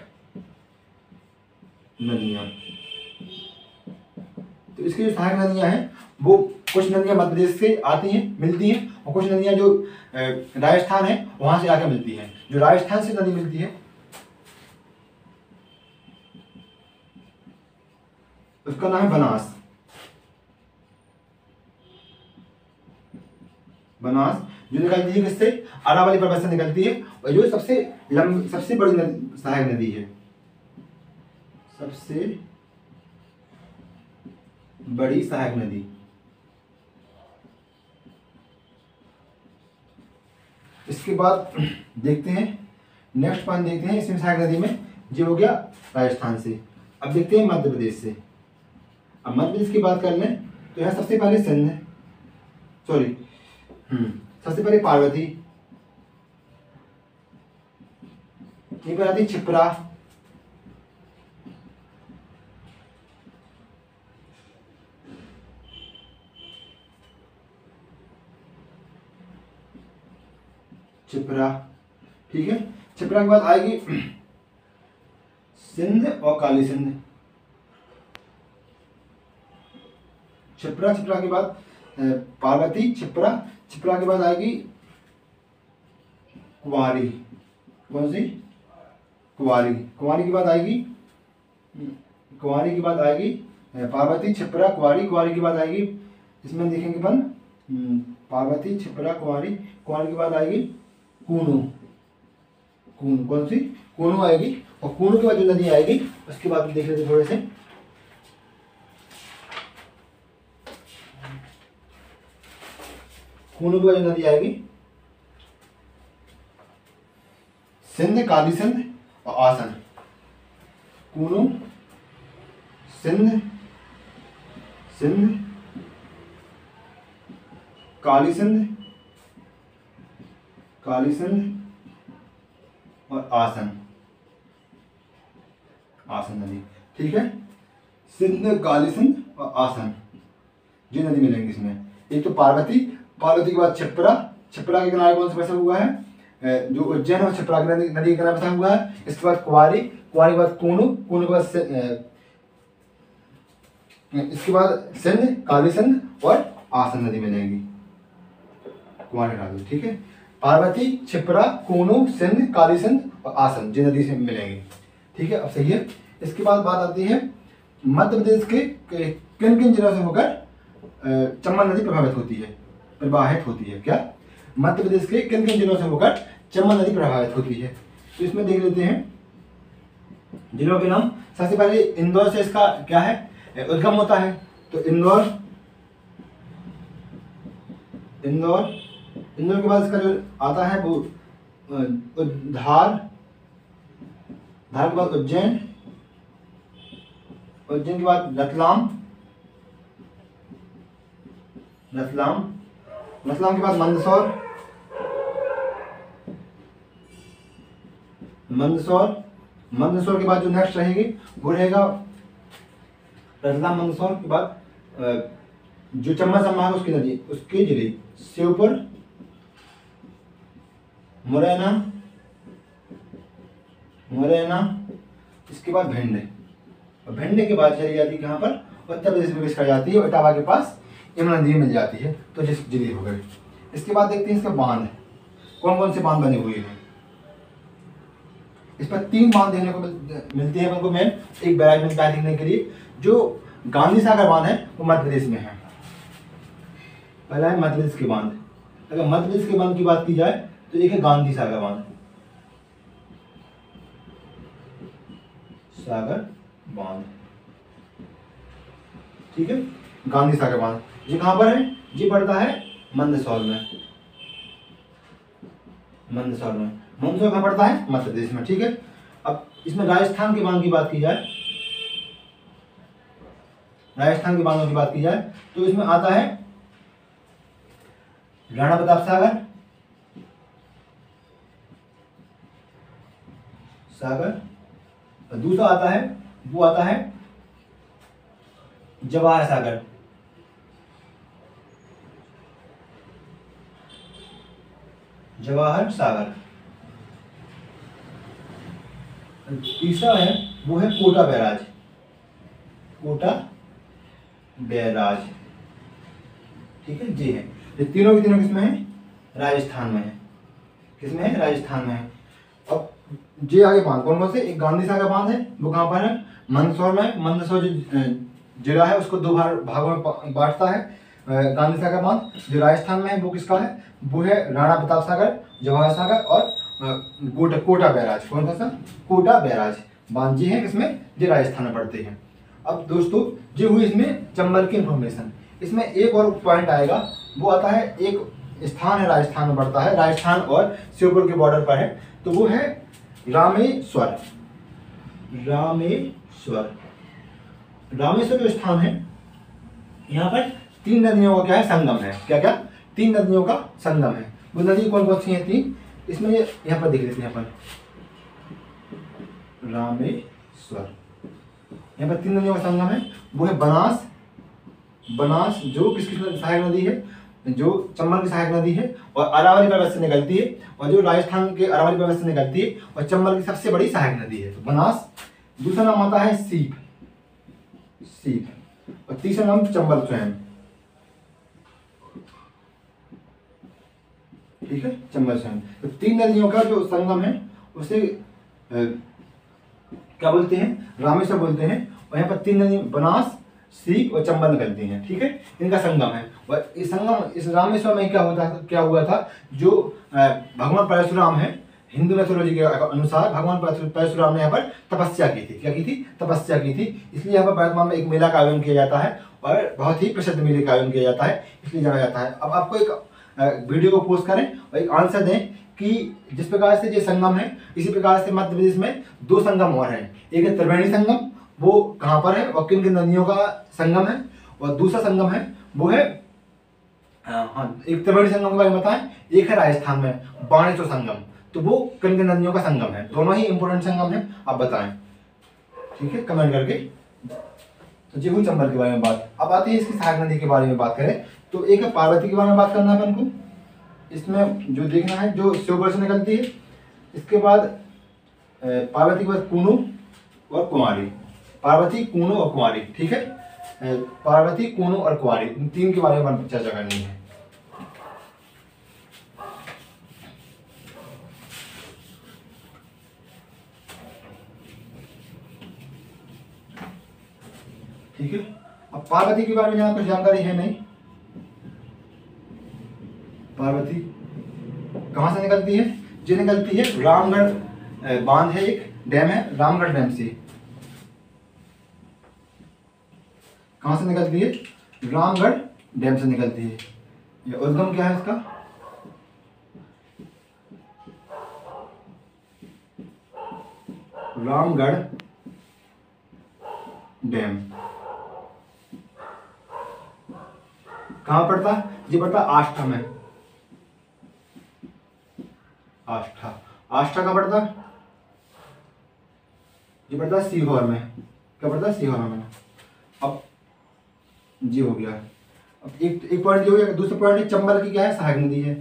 नदियां, तो इसकी जो सहायक नदियां हैं वो कुछ नदियां मध्य प्रदेश से आती हैं, मिलती हैं, और कुछ नदियां जो राजस्थान है वहां से आकर मिलती हैं। जो राजस्थान से नदी मिलती है उसका नाम है बनास। जो निकलती है किससे, अरावली पर्वत से निकलती है और जो सबसे बड़ी सहायक नदी है, सबसे बड़ी सहायक नदी। इसके बाद देखते हैं नेक्स्ट पॉइंट, देखते हैं इसमें सहायक नदी में जो हो गया राजस्थान से। अब देखते हैं मध्य प्रदेश से। अब मध्य प्रदेश की बात कर लें तो यहाँ सबसे पहले सबसे पहले पार्वती, यहीं पर आती है छिप्रा, छिप्रा, ठीक है। छिप्रा के बाद आएगी सिंध और काली सिंध। छिप्रा, छिप्रा के बाद पार्वती, छिप्रा, छिप्रा के बाद आएगी कुंवारी। कौन सी? कुंवारी। कुंवारी के बाद आएगी, कुंवारी के बाद आएगी पार्वती, छिप्रा, कुंवारी। कुंवारी के बाद आएगी, इसमें देखेंगे अपन पार्वती, छिप्रा, कुंवारी। कुंवारी के बाद आएगी कूनू। कूनू, कौन सी? कूनू आएगी। और कूनू के बाद जो नदी आएगी उसके बाद देख लेते थोड़े से। कूनू के बाद जो नदी आएगी सिंध, काली सिंध और आसन। कूनू, सिंध, सिंध, काली सिंध, काली सिंध और आसन, आसन नदी, ठीक है। सिंध, काली सिंध और आसन, ये नदी मिलेंगी इसमें। एक तो पार्वती, पार्वती के बाद छिप्रा, छिप्रा के किनारे कौन सा बसा हुआ है? जो उज्जैन और छिप्रा की नदी के किनारे बसा हुआ है। इसके बाद कुंवारी, कुंवारी के बाद कूनू, कूनू के बाद इसके बाद सिंध, काली सिंध और आसन नदी मिलेगी। कुंवारी हटा दो, ठीक है। पार्वती, छिप्रा, कूनू, सिंध, काली सिंध और आसन, ये नदी से मिलेंगी, ठीक है। अब सही है। इसके बाद बात आती है मध्य प्रदेश के किन किन जिलों से होकर चंबल नदी प्रभावित होती है, प्रवाहित होती है। क्या? मध्य प्रदेश के किन किन जिलों से होकर चंबल नदी प्रभावित होती है। तो इसमें देख लेते हैं जिलों के नाम। सबसे पहले इंदौर से इसका क्या है, उद्गम होता है। तो इंदौर, इंदौर, इंदौर के बाद इसका जो आता है वो धार, धार के बाद उज्जैन, उज्जैन के बाद रतलाम, रतलाम, रतलाम के बाद मंदसौर, मंदसौर, मंदसौर के बाद जो नेक्स्ट रहेगी वो रहेगा रतलाम, मंदसौर के बाद जो चंबल संभाग उसकी नदी, उसके जिले श्योपुर, मुरैना, मुरैना, इसके बाद भिंड, और भिंड के बाद चली जाती है कहाँ पर? उत्तर प्रदेश में प्रवेश कर जाती है, इटावा के पास यमुना नदी मिल जाती है। तो जिस जिले हो गए। इसके बाद देखते हैं इसके बांध, कौन कौन से बांध बने हुए हैं। इस पर 3 बांध देखने को मिलते हैं हमको मेन। एक बैराज मिलता है लिखने के लिए। जो गांधी सागर बांध है वो मध्य प्रदेश में है। पहला है मध्य प्रदेश के बांध। अगर मध्य प्रदेश के बांध की बात की जाए तो एक है गांधी सागर बांध, सागर बांध, ठीक है। गांधी सागर बांध ये कहां पर है? ये पड़ता है मंदसौर में, मंदसौर में। मंदसौर कहां पड़ता है? मध्य प्रदेश में, ठीक है। अब इसमें राजस्थान के बांध की बात की जाए, राजस्थान के बांधों की बात की जाए तो इसमें आता है राणा प्रताप सागर, सागर, और दूसरा आता है वो आता है जवाहर सागर, जवाहर सागर। तीसरा है वो है कोटा बैराज, कोटा बैराज, ठीक है जी है। ये तीनों के तीनों किसमें है? राजस्थान में है। किसमें है? राजस्थान में है। अब जे आगे बांध कौन कौन से? एक गांधी सागर बांध है, वो कहाँ पर है? मंदसौर में। मंदसौर जो जिला है उसको 2 भागों में बांटता है गांधी सागर बांध। जो राजस्थान में है वो किसका है? वो है राणा प्रताप सागर, जवाहर सागर और कोटा बैराज। कौन सा? कोटा बैराज बांध जी है किसमें? जो राजस्थान में पड़ते हैं। अब दोस्तों जो हुई इसमें चंबल की इंफॉर्मेशन। इसमें एक और पॉइंट आएगा, वो आता है एक स्थान है राजस्थान में पड़ता है, राजस्थान और श्योपुर के बॉर्डर पर है, तो वो है रामेश्वर। रामेश्वर, रामेश्वर जो स्थान है यहाँ पर 3 नदियों का क्या है? संगम है। क्या क्या? 3 नदियों का संगम है। वो नदी कौन कौन सी है? 3। इसमें यहाँ पर देख लेते हैं अपन। रामेश्वर। यहाँ पर 3 नदियों का संगम है, वो है बनास, बनास जो किसकी सहायक नदी है, जो चंबल की सहायक नदी है और अरावली पर्वत से निकलती है, और जो राजस्थान के अरावली पर्वत से निकलती है और चंबल की सबसे बड़ी सहायक नदी है, तो बनास। दूसरा नाम आता है सीप, सीप, और तीसरा नाम चंबल स्वयं। ठीक है, चंबल स्वयं। तो 3 नदियों का जो संगम है उसे क्या बोलते हैं, रामेश्वर बोलते हैं। और यहाँ पर 3 नदी बनास, सीप और चंबल निकलती हैं। ठीक है, इनका संगम है। और इस संगम, इस रामेश्वर में क्या हुआ था, जो भगवान परशुराम है, हिंदू मैथोलॉजी के अनुसार भगवान परशुराम ने यहाँ पर तपस्या की थी। क्या की थी, तपस्या की थी। इसलिए यहाँ पर वर्तमान में एक मेला का आयोजन किया जाता है और बहुत ही प्रसिद्ध मेले का आयोजन किया जाता है, इसलिए जाना जाता है। अब आपको एक वीडियो को पोस्ट करें और एक आंसर दें कि जिस प्रकार से ये संगम है, इसी प्रकार से मध्य प्रदेश में 2 संगम और हैं। एक है त्रिवेणी संगम, वो कहाँ पर है और किन किन नदियों का संगम है, और दूसरा संगम है वो है एक त्रिवेणी संगम के बारे में बताएं, एक है राजस्थान में बाणेश्वर संगम, तो वो किन किन नदियों का संगम है। दोनों ही इंपोर्टेंट संगम है, आप बताएं। ठीक है, कमेंट करके। तो जी हुई चंबल के बारे में बात। अब आती है इसकी सहायक नदी के बारे में बात करें तो एक है पार्वती के बारे में बात करना है अपन को। इसमें जो देखना है, जो शिवपुर से निकलती है, इसके बाद पार्वती के बाद कूनू और कुमारी, पार्वती, कूनू और कुमारी। ठीक है, पार्वती, कूनू और कुमारी, इन 3 के बारे में चर्चा करनी है। ठीक है, अब पार्वती के बारे में यहाँ कुछ जानकारी है नहीं। पार्वती कहाँ से निकलती है, जो निकलती है रामगढ़ बांध है, एक डैम है रामगढ़ डैम से। कहाँ से निकलती है, रामगढ़ डैम से निकलती है। ये उद्गम क्या है इसका, रामगढ़ डैम। कहाँ पड़ता है, ये पड़ता है आष्ठा में। आष्ठा, आष्ठा कहाँ पड़ता है, ये पड़ता है सीहोर में। क्या पड़ता है, सीहोर में। अब जी हो गया। अब एक पॉइंट हो गया। दूसरा पॉइंट है चंबल की क्या है, सहायक नदी है।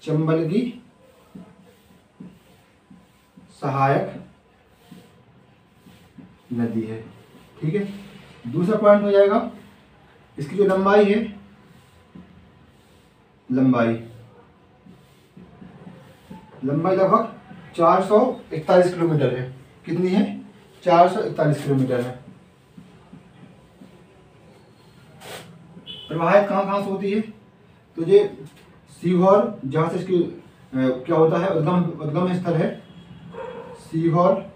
चंबल की सहायक नदी है। ठीक है, दूसरा पॉइंट हो जाएगा इसकी जो लंबाई है, लंबाई लगभग 441 किलोमीटर है। कितनी है, 441 किलोमीटर है। प्रवाहित कहाँ कहाँ से होती है, तो ये सीहोर, जहाँ से इसकी क्या होता है, उद्गम स्थल है सीहोर।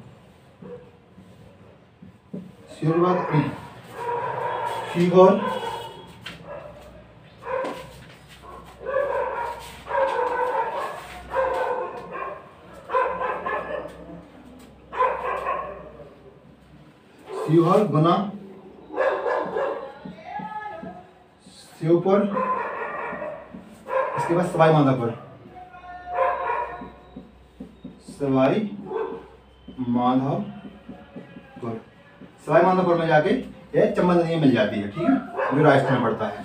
सीहोर सीहोर, गुना, शिवपुर, इसके बाद सवाई माधोपुर, सवाई माधोपुर। सवाई माधोपुर में जाके ये चंबल नदी में मिल जाती है। ठीक है, जो राजस्थान में पड़ता है।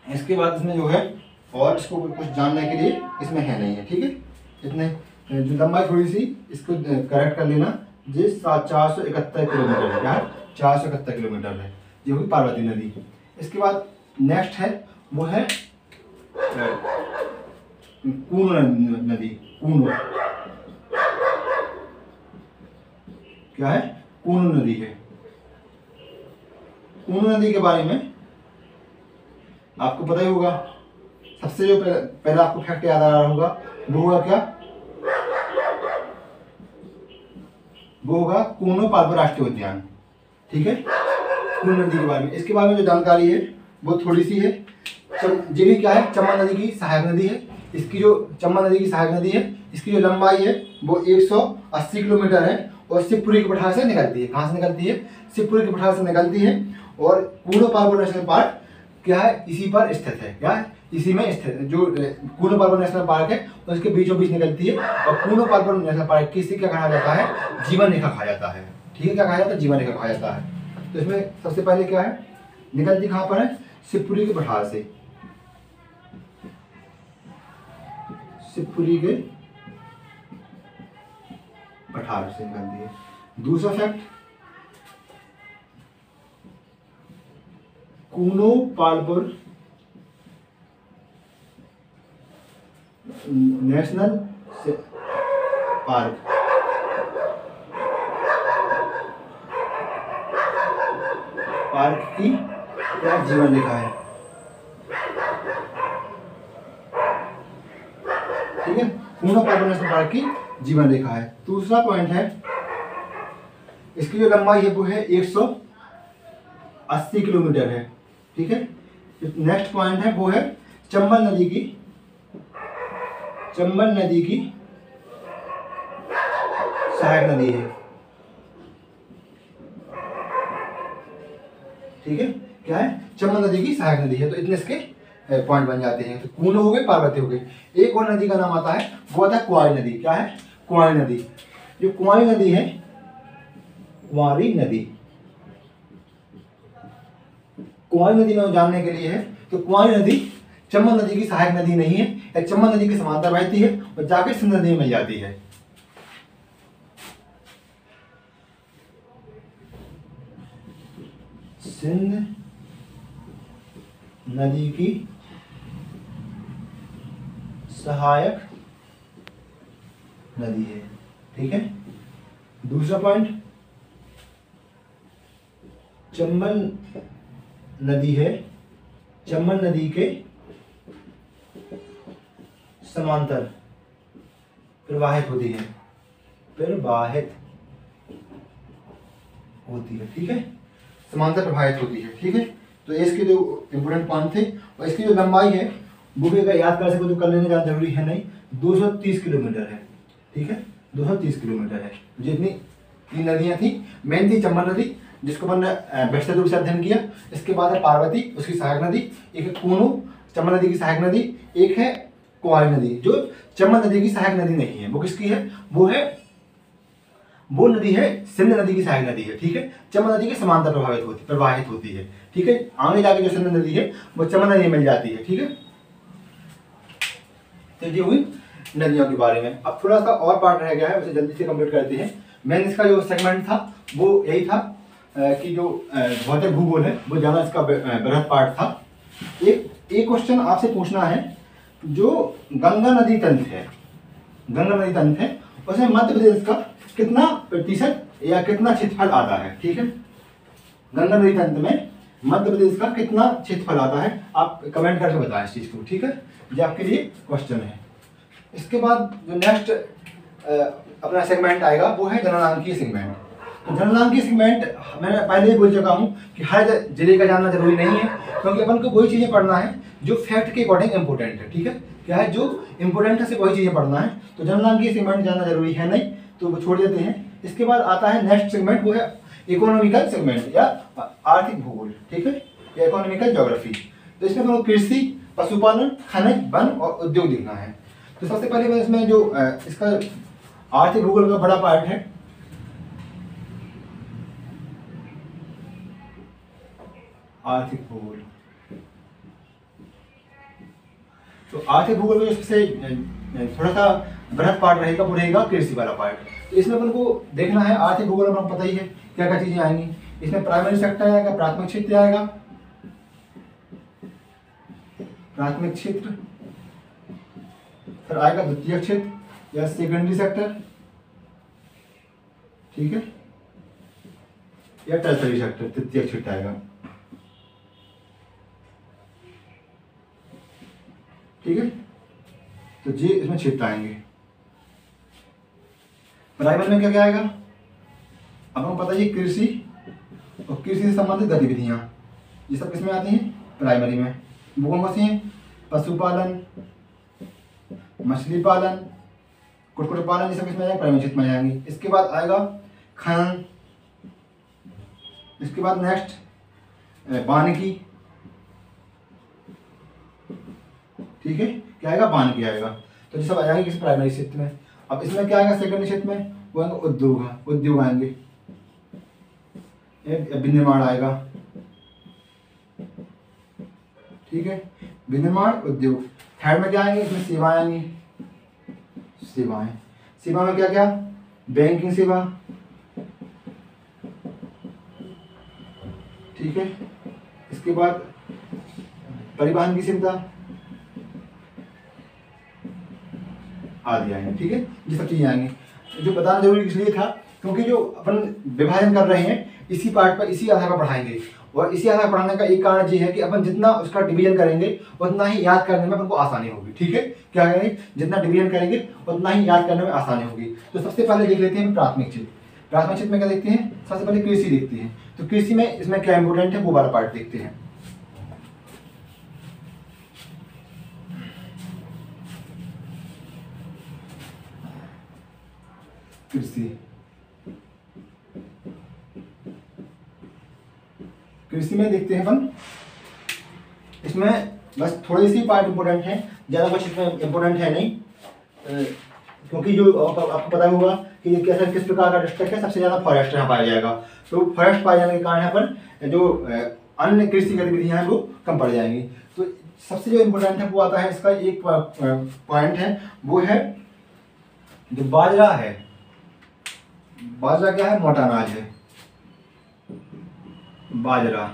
इसके बाद इसमें जो है, और इसको कुछ जानने के लिए इसमें है नहीं है। ठीक है, इतने जो लंबाई थोड़ी सी इसको करेक्ट कर लेना, ये 471 किलोमीटर है। क्या है, 471 किलोमीटर है। ये होगी पार्वती नदी। इसके बाद नेक्स्ट है वो है कूनू नदी। कूनू क्या है, कूनू नदी है। कूनू नदी के बारे में आपको पता ही होगा। सबसे जो पहला आपको फैक्ट याद आ रहा होगा वो होगा क्या, वो होगा कूनू पाल्पर राष्ट्रीय उद्यान। ठीक है, कूनू नदी के बारे में। इसके बारे में जो जानकारी है वो थोड़ी सी है। ये भी क्या है, चंबल नदी की सहायक नदी है। इसकी जो चंबल नदी की सहायक नदी है, इसकी जो लंबाई है वो 180 किलोमीटर है और शिवपुरी के पठार से निकलती है। कहाँ से निकलती है, शिवपुरी के पठार से निकलती है। और कूनू पाल्पर नेशनल पार्क क्या है, इसी पर स्थित है। क्या है, इसी में स्थित है। जो कूनो पार्बन नेशनल पार्क है उसके बीचों बीच निकलती है। और कूनो पार्बन नेशनल पार्क किसी क्या कहा जाता है, जीवन रेखा कहा जाता है। ठीक है, क्या कहा जाता है, जीवन रेखा कहा जाता है। तो इसमें सबसे पहले क्या है, निकलती कहाँ पर है, शिवपुरी के पठार से, शिवपुरी के पठार से निकलती है। दूसरा फैक्ट, कूनो पार्बन नेशनल पार्क की क्या जीवन रेखा है। ठीक है, कूनो पार्बन नेशनल पार्क की जीवन रेखा है। दूसरा पॉइंट है, इसकी जो लंबाई है वो है 180 किलोमीटर है। ठीक है, नेक्स्ट पॉइंट है वो है चंबल नदी की सहायक नदी है। ठीक है, क्या है, चंबल नदी की सहायक नदी है। तो इतने इसके पॉइंट बन जाते हैं। तो कूनो हो गए, पार्वती हो गई। एक और नदी का नाम आता है, वो आता है कुंवारी नदी। क्या है, कुंवारी नदी। जो कुंवारी नदी है, कुंवारी नदी में जानने के लिए है, तो कुंवारी नदी चंबल नदी की सहायक नदी नहीं है, या चंबल नदी की समांतर बहती है और जाके सिंध नदी में मिल जाती है। सिंध नदी की सहायक नदी है। ठीक है, दूसरा पॉइंट, चंबल नदी है, चंबल नदी के समांतर प्रवाहित होती है, ठीक है, समांतर प्रवाहित होती है। ठीक है, तो इसके जो इंपोर्टेंट पॉइंट थे, और इसकी जो लंबाई है वो भी अगर याद कर सको तो कर लेने का जरूरी है नहीं, 230 किलोमीटर है। ठीक है, 230 किलोमीटर है। जितनी तीन नदियां थी, मेन थी चंबल नदी जिसको मैंने विस्तृत रूप से अध्ययन किया। इसके बाद है पार्वती, उसकी सहायक नदी, एक है कूनो चंबल नदी की सहायक नदी, एक है कुंवारी नदी जो चंबल नदी की सहायक नदी नहीं है। वो किसकी है, वो नदी है सिंध नदी की सहायक नदी है। ठीक है, चंबल नदी के समांतर प्रवाहित होती है। ठीक है, आगे जाके जो सिंध नदी है वो चंबल नदी में मिल जाती है। ठीक है, तो ये हुई नदियों के बारे में। अब थोड़ा सा और पार्ट रह गया है, उसे जल्दी से कंप्लीट करते हैं। मेन इसका जो सेगमेंट था वो यही था कि जो भौतिक भूगोल है वो ज़्यादा इसका बृहद पार्ट था। एक क्वेश्चन आपसे पूछना है, जो गंगा नदी तंत्र है उसमें मध्य प्रदेश का कितना प्रतिशत या कितना क्षेत्रफल आता है। ठीक है, गंगा नदी तंत्र में मध्य प्रदेश का कितना क्षेत्रफल आता है, आप कमेंट करके बताएं इस चीज को। ठीक है, ये आपके लिए क्वेश्चन है। इसके बाद जो नेक्स्ट अपना सेगमेंट आएगा वो है जननांकीय सेगमेंट। तो जननांकीय सेगमेंट मैंने पहले ही बोल चुका हूँ कि हर जिले का जानना जरूरी नहीं है, क्योंकि अपन को वही चीज़ें पढ़ना है जो फैक्ट के अकॉर्डिंग इंपॉर्टेंट है। ठीक है, क्या है, जो इंपॉर्टेंट है सिर्फ वही चीज़ें पढ़ना है। तो जननांकीय सेगमेंट जानना जरूरी है नहीं, तो वो छोड़ देते हैं। इसके बाद आता है नेक्स्ट सेगमेंट, वो है इकोनॉमिकल सेगमेंट या आर्थिक भूगोल। ठीक है, या इकोनॉमिकल ज्योग्राफी। तो इसमें अपन को कृषि, पशुपालन, खनिज, वन और उद्योग देखना है। तो सबसे पहले मैं इसमें जो इसका आर्थिक भूगोल का बड़ा पार्ट है, आर्थिक भूगोल। तो आर्थिक भूगोल में सबसे थोड़ा सा बृहद पार्ट रहेगा वो रहेगा कृषि वाला पार्ट। तो इसमें अपन को देखना है, आर्थिक भूगोल में पता ही है क्या क्या चीजें आएंगी। इसमें प्राइमरी सेक्टर आएगा, प्राथमिक क्षेत्र आएगा, प्राथमिक क्षेत्र, फिर आएगा द्वितीय क्षेत्र या सेकेंडरी सेक्टर, ठीक है, या टर्सरी सेक्टर, तृतीय क्षेत्र आएगा। ठीक है, तो ये इसमें क्षेत्र आएंगे। प्राइमरी में क्या क्या आएगा, अब हमें पता है कृषि और कृषि से संबंधित गतिविधियां, ये सब किसमें आती हैं, प्राइमरी में। वो कौन सी हैं, पशुपालन, मछली पालन, कुक्कुट पालन, ये सब किसमें आएंगे, प्राइमरी क्षेत्र में आएंगे। इसके बाद आएगा खनन, इसके बाद नेक्स्ट वानिकी, ठीक है, क्या आएगा, वानिकी आएगा। तो ये सब आ जाएंगे किस प्राइमरी क्षेत्र में। अब इसमें क्या आएगा सेकेंडरी क्षेत्र में, वो आएंगे उद्योग, उद्योग आएंगे, विनिर्माण आएगा, ठीक है, विनिर्माण उद्योग। थर्ड में क्या आएंगे, इसमें सेवाएं आएंगी, सेवाएं, सेवा में क्या क्या, बैंकिंग सेवा, ठीक है, इसके बाद परिवहन की सुविधा आदि आएंगे, ठीक है, ये सब चीजें आएंगी। जो बताना जरूरी इसलिए था क्योंकि जो अपन विभाजन कर रहे हैं इसी पार्ट पर, इसी आधार पर पढ़ाएंगे, और इसी आधार पर पढ़ाने का एक कारण ये है कि अपन जितना उसका डिवीजन करेंगे उतना ही याद करने में अपन को आसानी होगी, ठीक है, क्या करेंगे, जितना डिवीजन करेंगे उतना ही याद करने में आसानी होगी। तो सबसे पहले देख लेते हैं प्राथमिक क्षेत्र। प्राथमिक क्षेत्र में क्या देखते हैं, सबसे पहले कृषि देखते हैं। तो कृषि में इसमें क्या इंपोर्टेंट है वो वाला पार्ट देखते हैं। कृषि, कृषि में देखते हैं अपन, इसमें बस थोड़ी सी पार्ट इंपोर्टेंट है, ज़्यादा कुछ इसमें इंपोर्टेंट है नहीं, क्योंकि जो आपको पता होगा कि ये कैसा किस प्रकार का डिस्ट्रिक्ट है, सबसे ज़्यादा फॉरेस्ट यहाँ पाया जाएगा। तो फॉरेस्ट पाए जाने के कारण यहाँ पर जो अन्य कृषि गतिविधियाँ हैं वो कम पड़ जाएंगी। तो सबसे जो इम्पोर्टेंट है वो आता है, इसका एक पॉइंट है, वो है जो बाजरा है। बाजरा क्या है, मोटा अनाज है बाजरा।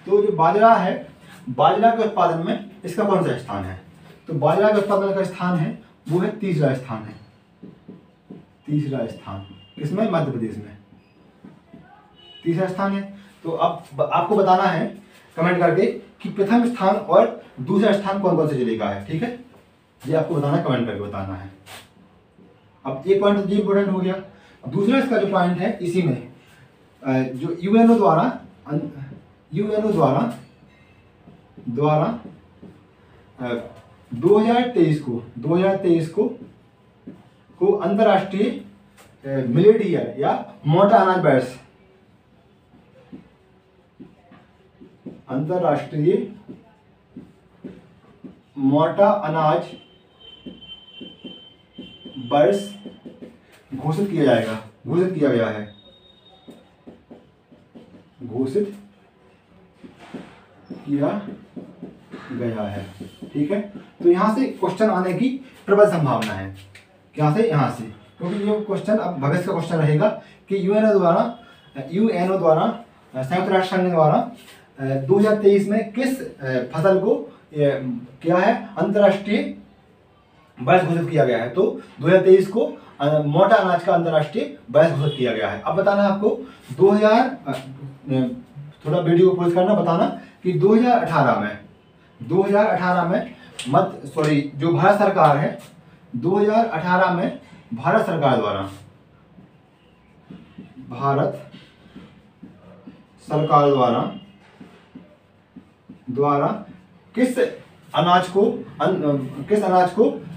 तो जो बाजरा है, बाजरा के उत्पादन में इसका कौन सा स्थान है, तो बाजरा के उत्पादन का स्थान है वो है तीसरा स्थान है, तीसरा स्थान किसमें, मध्य प्रदेश में तीसरा स्थान है। तो अब आपको बताना है कमेंट करके कि प्रथम स्थान और दूसरा स्थान कौन कौन से जिले का है, ठीक है, ये आपको बताना है, कमेंट करके बताना है। अब एक पॉइंट तो ये इंपोर्टेंट हो गया। अब दूसरा इसका जो पॉइंट है, इसी में जो यूएनओ द्वारा 2023 को अंतर्राष्ट्रीय मिलेट ईयर या मोटा अनाज वर्ष, अंतर्राष्ट्रीय मोटा अनाज वर्ष घोषित किया जाएगा, घोषित किया गया है, घोषित किया गया है, ठीक है। तो यहां से क्वेश्चन आने की प्रबल संभावना है, क्या से, यहां से, क्योंकि ये क्वेश्चन अब भविष्य का क्वेश्चन रहेगा कि यूएनओ द्वारा संयुक्त राष्ट्र संघ द्वारा 2023 में किस फसल को क्या है, अंतर्राष्ट्रीय वर्ष घोषित किया गया है। तो 2023 को मोटा अनाज का अंतर्राष्ट्रीय वर्ष घोषित किया गया है। अब बताना आपको 2000 थोड़ा वीडियो को पॉज करना, बताना कि 2018 में जो भारत सरकार है, 2018 में भारत सरकार द्वारा किस अनाज को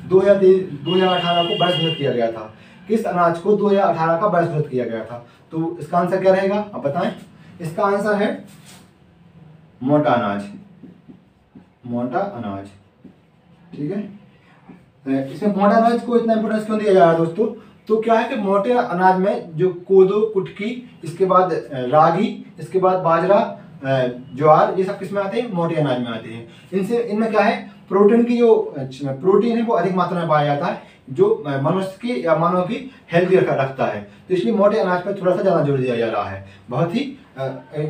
2018 को वर्ष घोषित किया गया था, किस अनाज को 2018 का वर्ष घोषित किया गया था। तो इसका आंसर क्या रहेगा, आप बताएं। इसका आंसर है मोटा अनाज, मोटा अनाज, ठीक है। इसमें मोटा अनाज को इतना इंपोर्टेंस क्यों दिया जा रहा है दोस्तों, तो क्या है कि मोटे अनाज में जो कोदो, कुटकी, इसके बाद रागी, इसके बाद बाजरा, ज्वार, ये सब किस में आते हैं, मोटे अनाज में आते हैं। इनमें क्या है, प्रोटीन की जो प्रोटीन है वो अधिक मात्रा में पाया जाता है, जो मनुष्य की या मानव की हेल्दी रखता है। तो इसलिए मोटे अनाज पर थोड़ा सा ज़्यादा जोर दिया जा रहा है, बहुत ही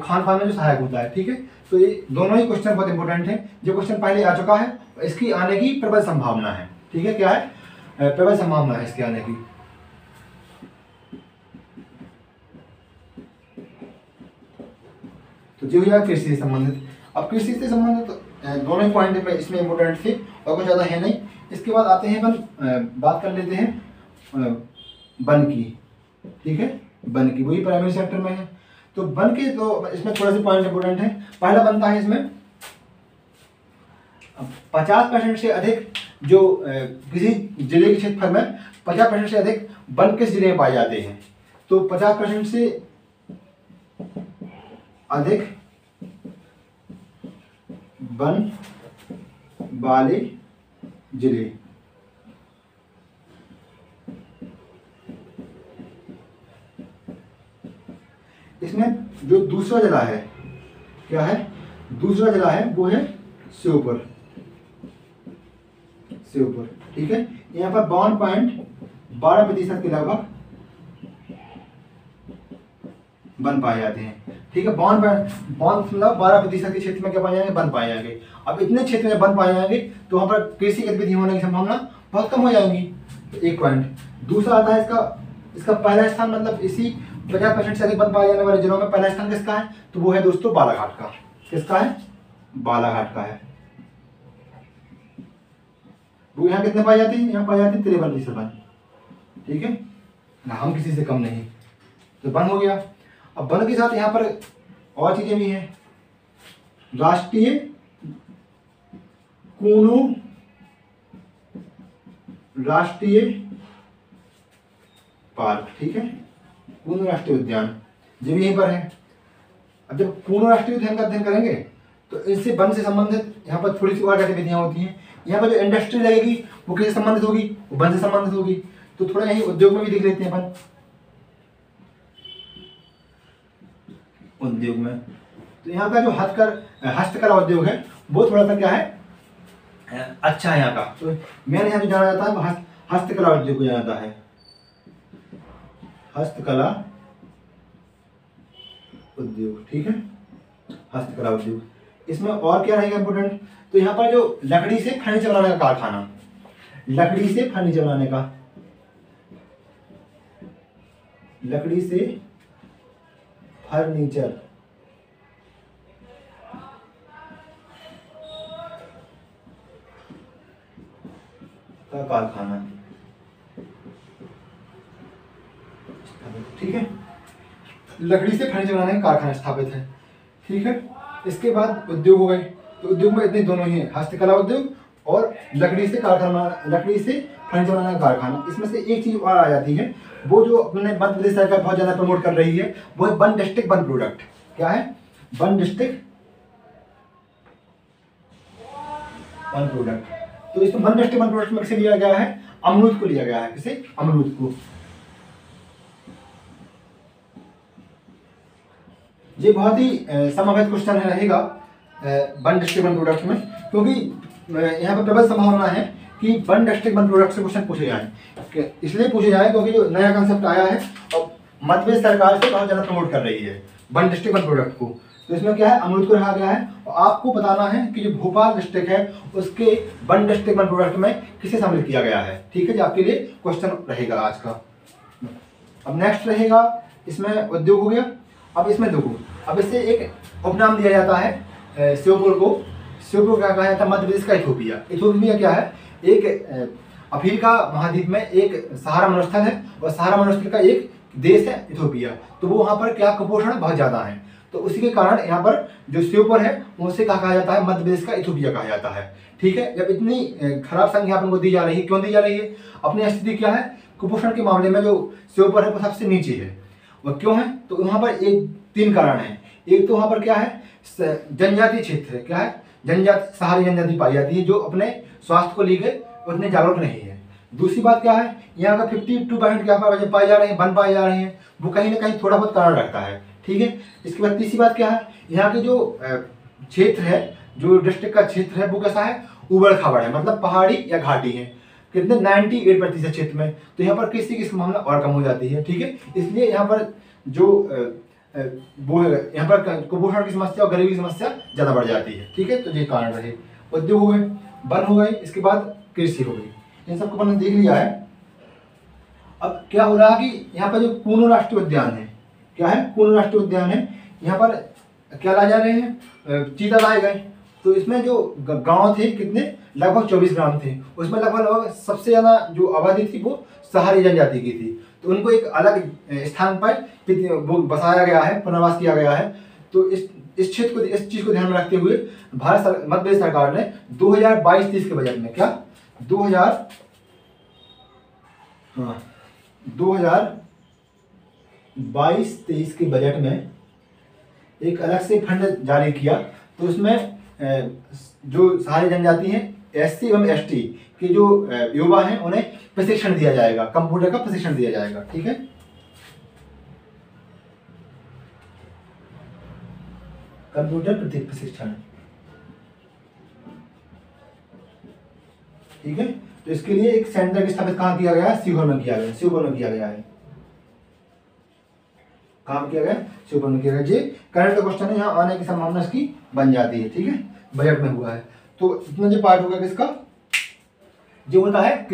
खान पान में जो सहायक होता है, ठीक है। तो ये दोनों ही क्वेश्चन बहुत इंपॉर्टेंट है। जो क्वेश्चन पहले आ चुका है इसकी आने की प्रबल संभावना है, ठीक है, क्या है, प्रबल संभावना है इसके आने की। तो जो है कृषि से संबंधित। अब कृषि से संबंधित दोनों ही पॉइंट इसमें इंपोर्टेंट थे और कुछ ज़्यादा है नहीं। इसके बाद आते हैं बात कर लेते हैं वन की, ठीक है, वन की, वही प्राइमरी सेक्टर में है। तो वन के तो इसमें थोड़े से पॉइंट इंपोर्टेंट है। पहला बनता है इसमें 50% से अधिक जो किसी जिले के क्षेत्रफल में 50% से अधिक वन किस जिले में पाए जाते हैं। तो 50% से अधिक वन वाले जिले। इसमें जो दूसरा जिला है, क्या है, दूसरा जिला है वो है श्योपुर। श्योपुर, ठीक है। यहाँ पर 52.12% के लगभग वन पाए जाते हैं, ठीक है। 12% के क्षेत्र में क्या पाए जाएंगे, वन पाए जाएंगे। अब इतने क्षेत्र में वन पाए जाएंगे तो वहाँ पर कृषि गतिविधि होने की संभावना बहुत कम हो जाएंगी। एक पॉइंट। दूसरा आता है इसका पहला स्थान, मतलब इसी 50% से अधिक वन पाए जाने वाले जिलों में पहला स्थान किसका है, तो वो है दोस्तों बालाघाट का। किसका है, बालाघाट का है। वो यहाँ कितने पाए जाते हैं, यहाँ पाए जाते हैं 53% वन, ठीक है ना, हम किसी से कम नहीं। तो वन हो गया। अब वन के साथ यहाँ पर और चीजें भी हैं। राष्ट्रीय कूनू राष्ट्रीय पार्क, ठीक है, कूनू राष्ट्रीय उद्यान, जो भी यहीं पर है। अब जब कूनू राष्ट्रीय उद्यान का अध्ययन करेंगे तो इससे वन से संबंधित यहाँ पर थोड़ी सी और गतिविधियां होती हैं। यहाँ पर जो इंडस्ट्री लगेगी वो किससे संबंधित होगी, वो वन से संबंधित होगी। तो थोड़ा यही उद्योग में भी देख लेते हैं अपन। उद्योग में तो यहाँ का जो हस्तकला उद्योग है वो थोड़ा सा क्या है, अच्छा है यहाँ का। तो मेन यहाँ जो जाना जाता है वो हस्तकला उद्योग को जाना जाता है, हस्तकला उद्योग, ठीक है, हस्तकला उद्योग। इसमें और क्या रहेगा इंपोर्टेंट, तो यहाँ पर जो लकड़ी से फर्नीचर बनाने का कारखाना, लकड़ी से फर्नीचर बनाने का, लकड़ी से फर्नीचर का कारखाना, ठीक है, लकड़ी से फर्नीचर बनाने का कारखाना स्थापित है, ठीक है। इसके बाद उद्योग हो गए। तो उद्योग में इतने दोनों ही हैं, हस्तकला उद्योग और लकड़ी से फर्नीचर बनाने का कारखाना। इसमें से एक चीज और आ जाती है, वो जो अपने मध्य प्रदेश सरकार बहुत ज्यादा प्रमोट कर रही है, वो है वन डिस्ट्रिक्ट वन प्रोडक्ट। क्या है, वन डिस्ट्रिक्ट वन प्रोडक्ट। तो इसमें वन डिस्ट्रिक्ट वन प्रोडक्ट में किसे लिया गया है, अमरूद को लिया गया है। किसे, अमरूद को। ये बहुत ही समावेश क्वेश्चन रहेगा वन डिस्ट्रिक्ट वन प्रोडक्ट में, क्योंकि यहाँ पर प्रबल संभावना है कि वन डिस्ट्रिक्ट वन प्रोडक्ट से क्वेश्चन पूछे जाए। इसलिए पूछे जाए क्योंकि जो नया कंसेप्ट आया है और मध्य प्रदेश सरकार से बहुत ज़्यादा प्रमोट कर रही है वन डिस्ट्रिक्ट वन प्रोडक्ट को। तो इसमें क्या है, अमरूद को रखा गया है। और आपको बताना है कि जो भोपाल डिस्ट्रिक्ट है उसके वन डिस्ट्रिक्ट वन प्रोडक्ट में किसे शामिल किया गया है, ठीक है, जो आपके लिए क्वेश्चन रहेगा आज का। अब नेक्स्ट रहेगा, इसमें उद्योग हो गया। अब इसमें देखो, अब इससे एक उपनाम दिया जाता है श्योपुर को। श्योपुर क्या कहा जाता है, मध्य प्रदेश का इथोपिया। इथोपिया क्या है, एक अफ्रीका महाद्वीप में एक सहारा मरुस्थल है और सहारा मरुस्थल का एक देश है इथोपिया। तो वो वहाँ पर क्या कुपोषण बहुत ज़्यादा है, तो उसी के कारण यहाँ पर जो श्योपुर है उसे कहा जाता है, मध्य प्रदेश का इथोपिया कहा जाता है, ठीक है। जब इतनी खराब संख्या अपन को दी जा रही है, क्यों दी जा रही है, अपनी स्थिति क्या है, कुपोषण के मामले में जो श्योपुर है वो सबसे नीचे है। वह क्यों है, तो वहाँ पर एक 3 कारण है। एक तो वहाँ पर क्या है, जनजातीय क्षेत्र है। क्या है, जनजाति, सहारी जनजाति पाई जाती है जो अपने स्वास्थ्य को लेकर उतने जागरूक नहीं है। दूसरी बात क्या है, यहाँ का 52% क्या पाए जा रहे हैं, वन पाए जा रहे हैं, वो कहीं ना कहीं थोड़ा बहुत कारण रखता है, ठीक है। इसके बाद तीसरी बात क्या है, यहाँ के जो क्षेत्र है, जो डिस्ट्रिक्ट का क्षेत्र है वो कैसा है, उबड़ खाबड़ है, मतलब पहाड़ी या घाटी है। कितने, 98% क्षेत्र में। तो यहाँ पर कृषि की संभावना और कम हो जाती है, ठीक है। इसलिए यहाँ पर जो वो है, यहाँ पर कुपोषण की समस्या और गरीबी की समस्या ज़्यादा बढ़ जाती है, ठीक है। तो ये कारण रहे। उद्योग हो गए, वन हो गए, इसके बाद कृषि हो गई, इन सबको अपन ने देख लिया है। अब क्या हो रहा है कि यहाँ पर जो कूनू राष्ट्रीय उद्यान है, क्या है, कूनू राष्ट्रीय उद्यान है, यहाँ पर क्या लाए जा रहे हैं, चीता लाए गए। तो इसमें जो गांव थे कितने, लगभग 24 ग्राम थे। उसमें लगभग सबसे ज़्यादा जो आबादी थी वो सहारी जनजाति की थी। तो उनको एक अलग स्थान पर वो बसाया गया है, पुनर्वास किया गया है। तो इस चीज़ को ध्यान में रखते हुए मध्य प्रदेश सरकार ने 2022-23 के बजट में, क्या 2022-23 के बजट में एक अलग से फंड जारी किया। तो उसमें जो सहारी जनजाति हैं, SC एवं ST के जो युवा हैं उन्हें प्रशिक्षण दिया जाएगा, कंप्यूटर का प्रशिक्षण दिया जाएगा। ठीक है, कंप्यूटर प्रशिक्षण। ठीक है, तो इसके लिए एक सेंटर स्थापित कहाँ किया गया है? सीहोर में किया गया, सीहोर में किया गया है। काम किया गया, सीहोर में किया गया। जी करंट का क्वेश्चन है, यहाँ आने की संभावना इसकी बन जाती है। ठीक है, बजट में हुआ है। तो इतना जो पार्ट होगा किसका, जो होता है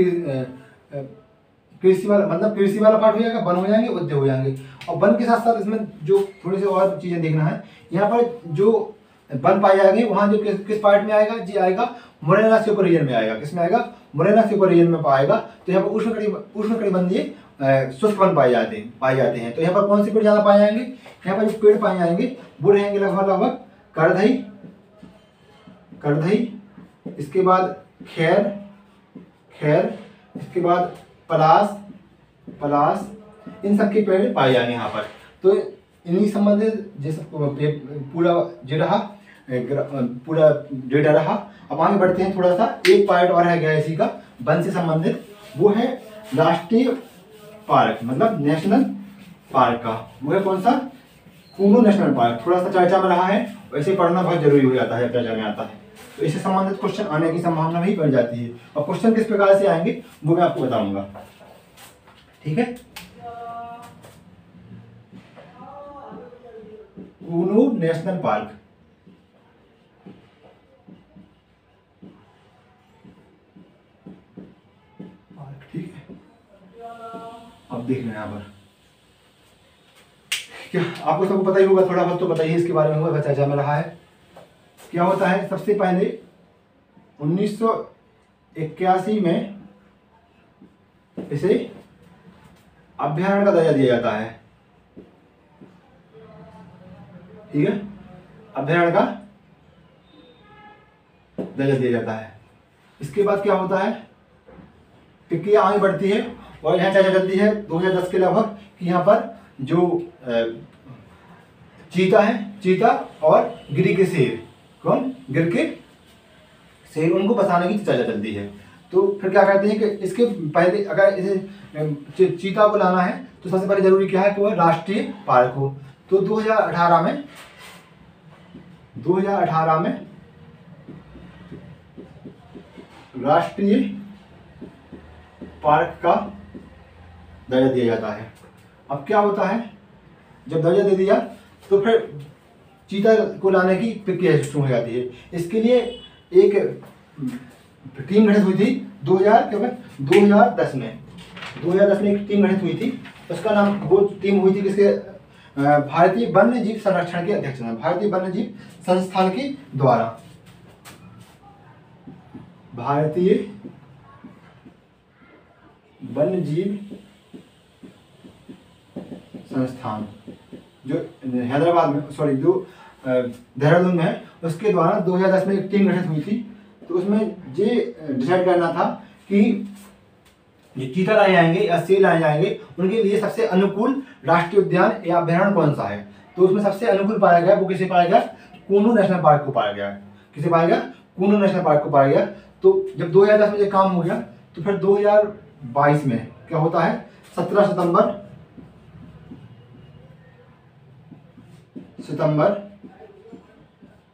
कृषि वाला, मतलब कृषि वाला पार्ट हो जाएगा, वन हो जाएंगे, उद्योग हो जाएंगे। और वन के साथ साथ इसमें जो थोड़ी सी और चीजें देखना है, यहाँ पर जो वन पाए जाएंगे वहाँ जो किस पार्ट में आएगा जी, आएगा मुरैना सुपर रीजन में आएगा। किसमें आएगा? मुरैना सुपर रीजन में पाएगा। तो यहाँ पर उष्णकटिबंधीय शुष्क वन पाए जाते हैं। तो यहाँ पर कौन से पेड़ ज्यादा पाए जाएंगे? यहाँ पर जो पेड़ पाए जाएंगे वो रहेंगे लगभग करधई, इसके बाद खैर, इसके बाद पलास, इन सब के पेड़ पाए जाएंगे यहाँ पर। तो इन्हीं संबंधित जैसे पूरा डेटा रहा। अब आगे बढ़ते हैं, थोड़ा सा एक पार्ट और है गया इसी का वन से संबंधित, वो है राष्ट्रीय पार्क, मतलब नेशनल पार्क का। वो है कौन सा? कूनू नेशनल पार्क। थोड़ा सा चर्चा में रहा है, वैसे पढ़ना बहुत जरूरी हो जाता है, चर्चा में आता है। तो इससे संबंधित क्वेश्चन आने की संभावना भी बढ़ जाती है। और क्वेश्चन किस प्रकार से आएंगे वो मैं आपको बताऊंगा। ठीक है, कूनू नेशनल पार्क। ठीक है, अब देख लें यहाँ पर क्या आपको सबको पता ही होगा, थोड़ा बहुत तो पता ही इसके बारे में होगा, चर्चा में रहा है। क्या होता है? सबसे पहले 1981 में इसे अभ्यारण्य का दर्जा दिया जाता है। ठीक है, अभ्यारण्य का दर्जा दिया जाता है। इसके बाद क्या होता है? प्रक्रिया आगे बढ़ती है और यहाँ चर्चा चलती है 2010 के लगभग कि यहाँ पर जो चीता है, चीता और गिर के शेर, कौन? गिर के शेर, उनको बचाने की चर्चा चलती है। तो फिर क्या कहते हैं कि इसके पहले अगर इसे चीता को लाना है तो सबसे पहले जरूरी क्या है कि वह राष्ट्रीय पार्क हो। तो 2018 में राष्ट्रीय पार्क का दर्जा दिया जाता है। अब क्या होता है, जब दर्जा दे दिया तो फिर चीता को लाने की प्रक्रिया शुरू हो जाती है। इसके लिए एक टीम गठित हुई थी 2010 में। 2010 में एक टीम गठित हुई थी, उसका नाम, वो टीम हुई थी किसके? भारतीय वन्य जीव संरक्षण के अध्यक्ष हैं, भारतीय वन्य जीव संस्थान के द्वारा। भारतीय वन्य जीव संस्थान जो हैदराबाद में, सॉरी जो देहरादून में है, उसके द्वारा 2010 में एक टीम गठित हुई थी। तो उसमें ये डिसाइड करना था कि जो चीता लाए जाएंगे या शेर लाए जाएंगे उनके लिए सबसे अनुकूल राष्ट्रीय उद्यान या अभ्यारण्य कौन सा है। तो उसमें सबसे अनुकूल पाया गया, वो किसे पाया गया? कूनू नेशनल पार्क को पाया गया। किसे पाया गया? कूनू नेशनल पार्क को पाया गया। तो जब 2010 में ये काम हो गया तो फिर 2022 में क्या होता है? 17 सितंबर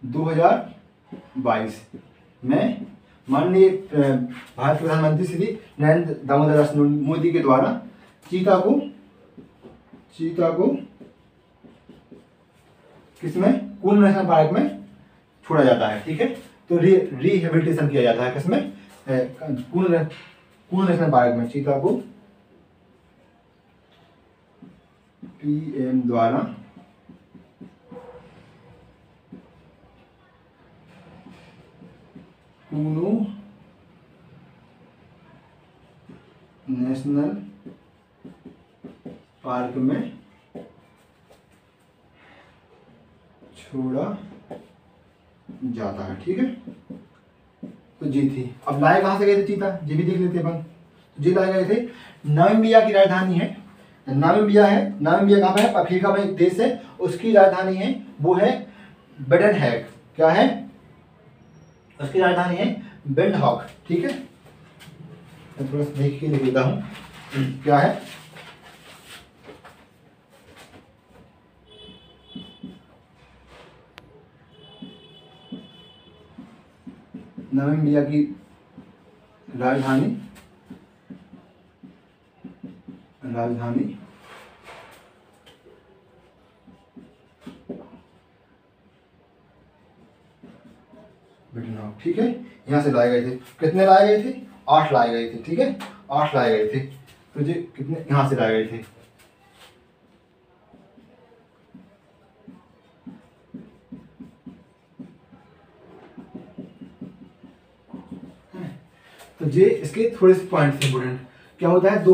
2022 में माननीय भारत के प्रधानमंत्री श्री नरेंद्र दामोदर दास मोदी के द्वारा चीता को किसमें? कूनू नेशनल पार्क में छोड़ा जाता है। ठीक है, तो रिहेबिलिटेशन किया जाता है किसमें? कूनू नेशनल पार्क में चीता को पीएम द्वारा कूनू नेशनल पार्क में छोड़ा जाता है। ठीक है, तो जी थी। अब लाए कहाँ से गए थे चीता, ये भी देख लेते हैं अपन। जी लाए गए थे, नामीबिया की राजधानी है, नामीबिया है। नामीबिया कहाँ पे है? अफ्रीका में एक देश है, उसकी राजधानी है वो है बेडनहैक। क्या है? उसकी राजधानी है विंडहॉक। ठीक है, मैं थोड़ा सा देख के लिख देता हूँ क्या है। नामीबिया की राजधानी बिटनॉक, ठीक है। यहाँ से लाए गए थे, कितने लाए गए थे? 8 लाए गए थे, ठीक है, 8 लाए गए थे। तो ये कितने यहाँ से लाए गए थे? तो ये इसके थोड़े से पॉइंट्स इंपोर्टेंट क्या होता है।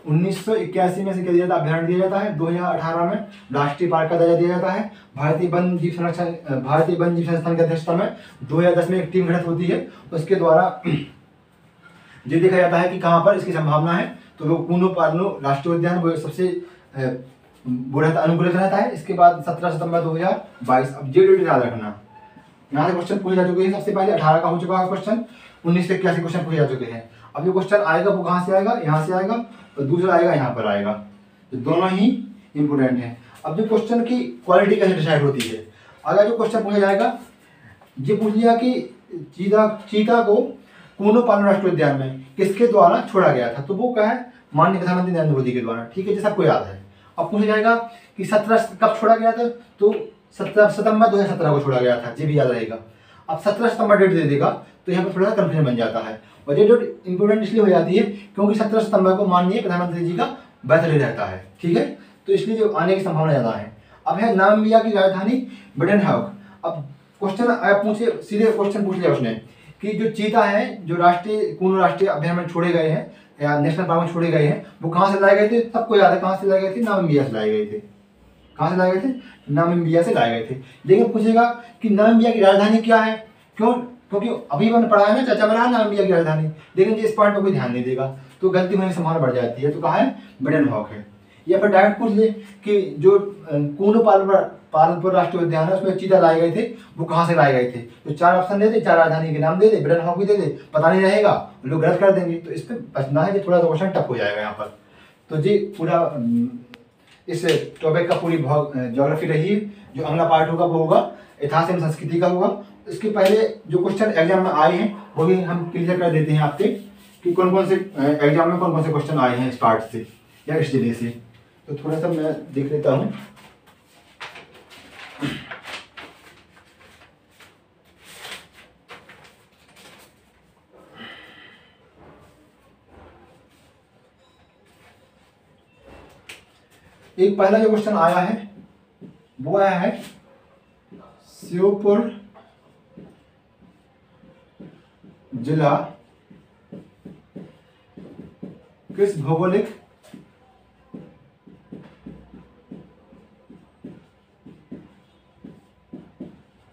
1981 में से क्या दिया जाता है? अभ्यारण्य दिया जाता है। 2018 में राष्ट्रीय पार्क का दर्जा दिया जाता है। भारतीय वन्य जीव संस्थान की अध्यक्षता में 2010 में एक टीम गठित होती है, उसके द्वारा ये देखा जाता है कि कहाँ पर इसकी संभावना है। तो वो कूनो पालनो राष्ट्रीय उद्यान वो सबसे वो रहता अनुकूलित रहता है। इसके बाद 17 सितंबर 2022। अब ये डेट याद रखना, यहाँ से क्वेश्चन पूछे जा चुके हैं। सबसे पहले 18 का हो चुका है क्वेश्चन, 1981 क्वेश्चन पूछे जा चुके हैं। अब जो क्वेश्चन आएगा वो कहाँ से आएगा? यहाँ से आएगा, और दूसरा आएगा यहाँ पर आएगा। तो दोनों ही इंपोर्टेंट हैं। अब जो क्वेश्चन की क्वालिटी कैसे डिसाइड होती है, अगर जो क्वेश्चन पूछा जाएगा, ये पूछ लिया कि चीता को कूनो पालनो राष्ट्रीय उद्यान में किसके द्वारा छोड़ा गया था, तो वो क्या है? माननीय प्रधानमंत्री नरेंद्र मोदी के द्वारा, ठीक है, ये सबको याद है। अब पूछा जाएगा कि 17 कब छोड़ा गया था, तो 17 सितंबर 2017 को छोड़ा गया था, ये भी याद रहेगा। अब 17 सितंबर डेट दे देगा तो यहाँ पर थोड़ा सा कन्फ्यूजन बन जाता है। और ये डेट इंपोर्टेंट इसलिए हो जाती है क्योंकि 17 सितंबर को माननीय प्रधानमंत्री जी का बर्थडे रहता है, ठीक है, तो इसलिए जो आने की संभावना ज़्यादा है। अब है नामीबिया की राजधानी बिटनहॉक। अब क्वेश्चन पूछे, सीधे क्वेश्चन पूछ लिया उसने कि जो चीता है जो कूनो राष्ट्रीय अभ्यारण्य में छोड़े गए हैं या नेशनल पार्क में छोड़े गए हैं, वो कहाँ से लाए गए थे? सबको याद है, कहाँ से लाए गए थे? नामीबिया से लाए गए थे। कहाँ से लाए गए थे? नामीबिया से लाए गए थे। लेकिन पूछेगा कि नामीबिया की राजधानी क्या है? क्यों? क्योंकि अभी मैंने पढ़ा है ना, चर्चा में रहा नामीबिया की राजधानी, लेकिन इस पॉइंट पर कोई ध्यान नहीं देगा तो गलती होने की संभावना बढ़ जाती है। तो कहाँ है? बिटनहॉक है। या फिर डायरेक्ट पूछ ले कि जो कूनो पालनपुर राष्ट्रीय उद्यान है उसमें चीता लाए गए थे, वो कहाँ से लाए गए थे? तो 4 ऑप्शन दे दे, 4 राजधानी के नाम दे दे, बिटनहॉक भी दे दे, पता नहीं रहेगा, लोग गलत कर देंगे। तो इस पर बचना है कि थोड़ा सा क्वेश्चन टफ हो जाएगा यहाँ पर। तो जी पूरा इस टॉपिक का पूरी ज्योग्राफी रही है। जो अगला पार्ट होगा वो होगा इतिहास एवं संस्कृति का होगा। इसके पहले जो क्वेश्चन एग्जाम में आए हैं वो भी हम क्लियर कर देते हैं आपके कि कौन कौन से एग्जाम में कौन कौन से क्वेश्चन आए हैं इस पार्ट से या इस जिले से। तो थोड़ा सा मैं देख लेता हूँ। एक पहला जो क्वेश्चन आया है वो आया है श्योपुर जिला किस भौगोलिक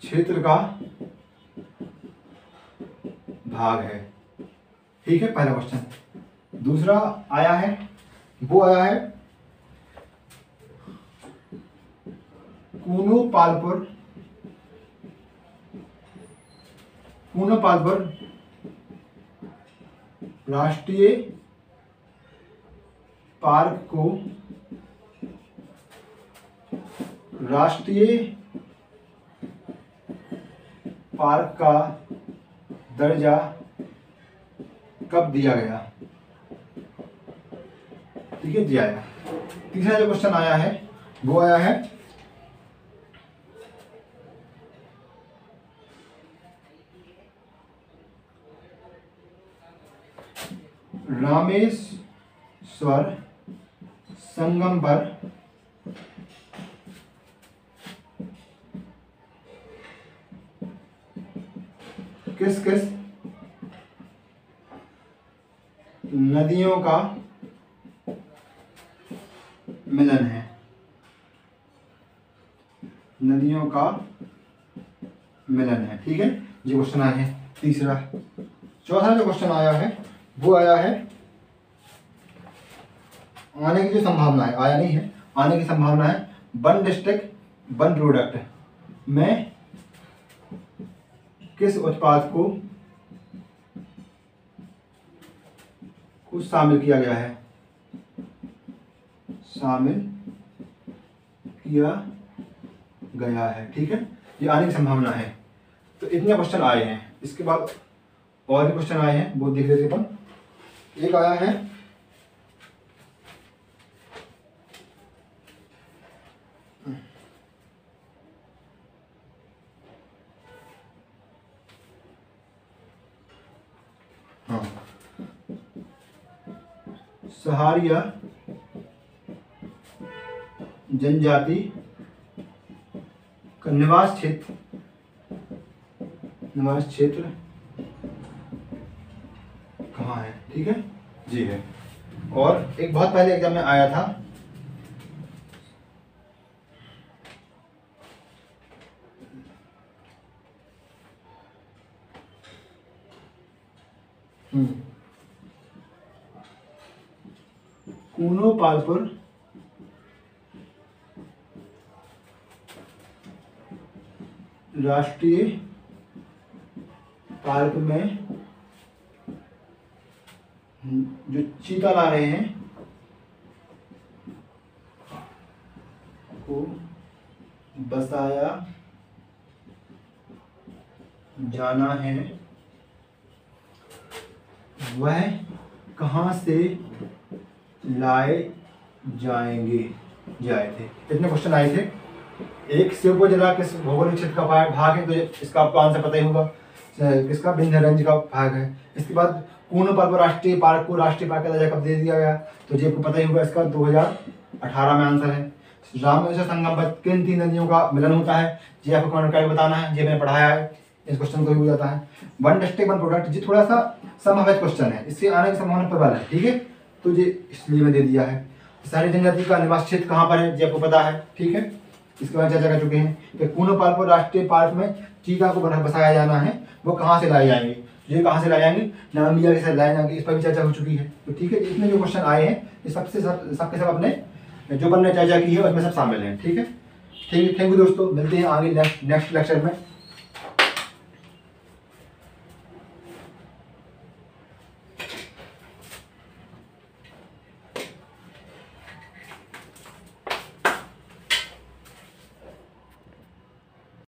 क्षेत्र का भाग है? ठीक है, पहला क्वेश्चन। दूसरा आया है वो आया है कूनो पालपुर राष्ट्रीय पार्क को राष्ट्रीय पार्क का दर्जा कब दिया गया? ठीक है, दिया गया। तीसरा जो क्वेश्चन आया है वो आया है रामेश्वर संगम पर किस किस नदियों का मिलन है? नदियों का मिलन है, ठीक है, ये क्वेश्चन आया है तीसरा। चौथा जो क्वेश्चन आया है वो आया है आने की जो संभावना है, आया नहीं है, आने की संभावना है वन डिस्ट्रिक्ट वन प्रोडक्ट में किस उत्पाद को को शामिल किया गया है, शामिल किया गया है। ठीक है, ये आने की संभावना है। तो इतने क्वेश्चन आए हैं। इसके बाद और भी क्वेश्चन आए हैं, वो देख लेते अपन। एक आया है सहारिया जनजाति का निवास क्षेत्र कहाँ है? ठीक है, जी है। और एक बहुत पहले एग्जाम में आया था, कूनो पालपुर राष्ट्रीय पार्क में जो चीता ला रहे हैं को बसाया जाना है, वह कहाँ से लाए जाए थे। इतने क्वेश्चन आए थे। एक श्योपुर जिला किस भौगोलिक क्षेत्र का भाग है, तो इसका आपको आंसर पता ही होगा, किसका? विंध्य रेंज का भाग है। इसके बाद कूनो पालपुर राष्ट्रीय पार्क को राष्ट्रीय पार्क का दर्जा कब दे दिया गया, तो ये आपको पता ही होगा, इसका 2018 में आंसर है। रामकृष्ण संगम पर किन 3 नदियों का मिलन होता है, ये आपको कमेंट करके बताना है, ये मैंने पढ़ाया है, इस क्वेश्चन को भी हो जाता है। वन डिस्ट्रिक्ट वन प्रोडक्ट, ये थोड़ा सा संभावित क्वेश्चन है, इससे आने की संभावना प्रबल है। ठीक है, तो ये इसलिए मैं दे दिया है। सारी जनजाति का निवास क्षेत्र कहाँ पर है, ये आपको पता है। ठीक है, इसके बाद चर्चा कर चुके हैं। तो कूनो पालपुर राष्ट्रीय पार्क में चीता को बसाया जाना है, वो कहाँ से लाए जाएंगे, ये कहाँ से लाए जाएंगे? नामीबिया के साथ लाए जाएंगे, इस पर भी चर्चा हो चुकी है। तो ठीक है, इसमें जो क्वेश्चन आए हैं ये सबके सब अपने जो अपन ने चर्चा की है उसमें सब शामिल हैं। ठीक है, थैंक यू दोस्तों, मिलते हैं आगे नेक्स्ट लेक्चर में।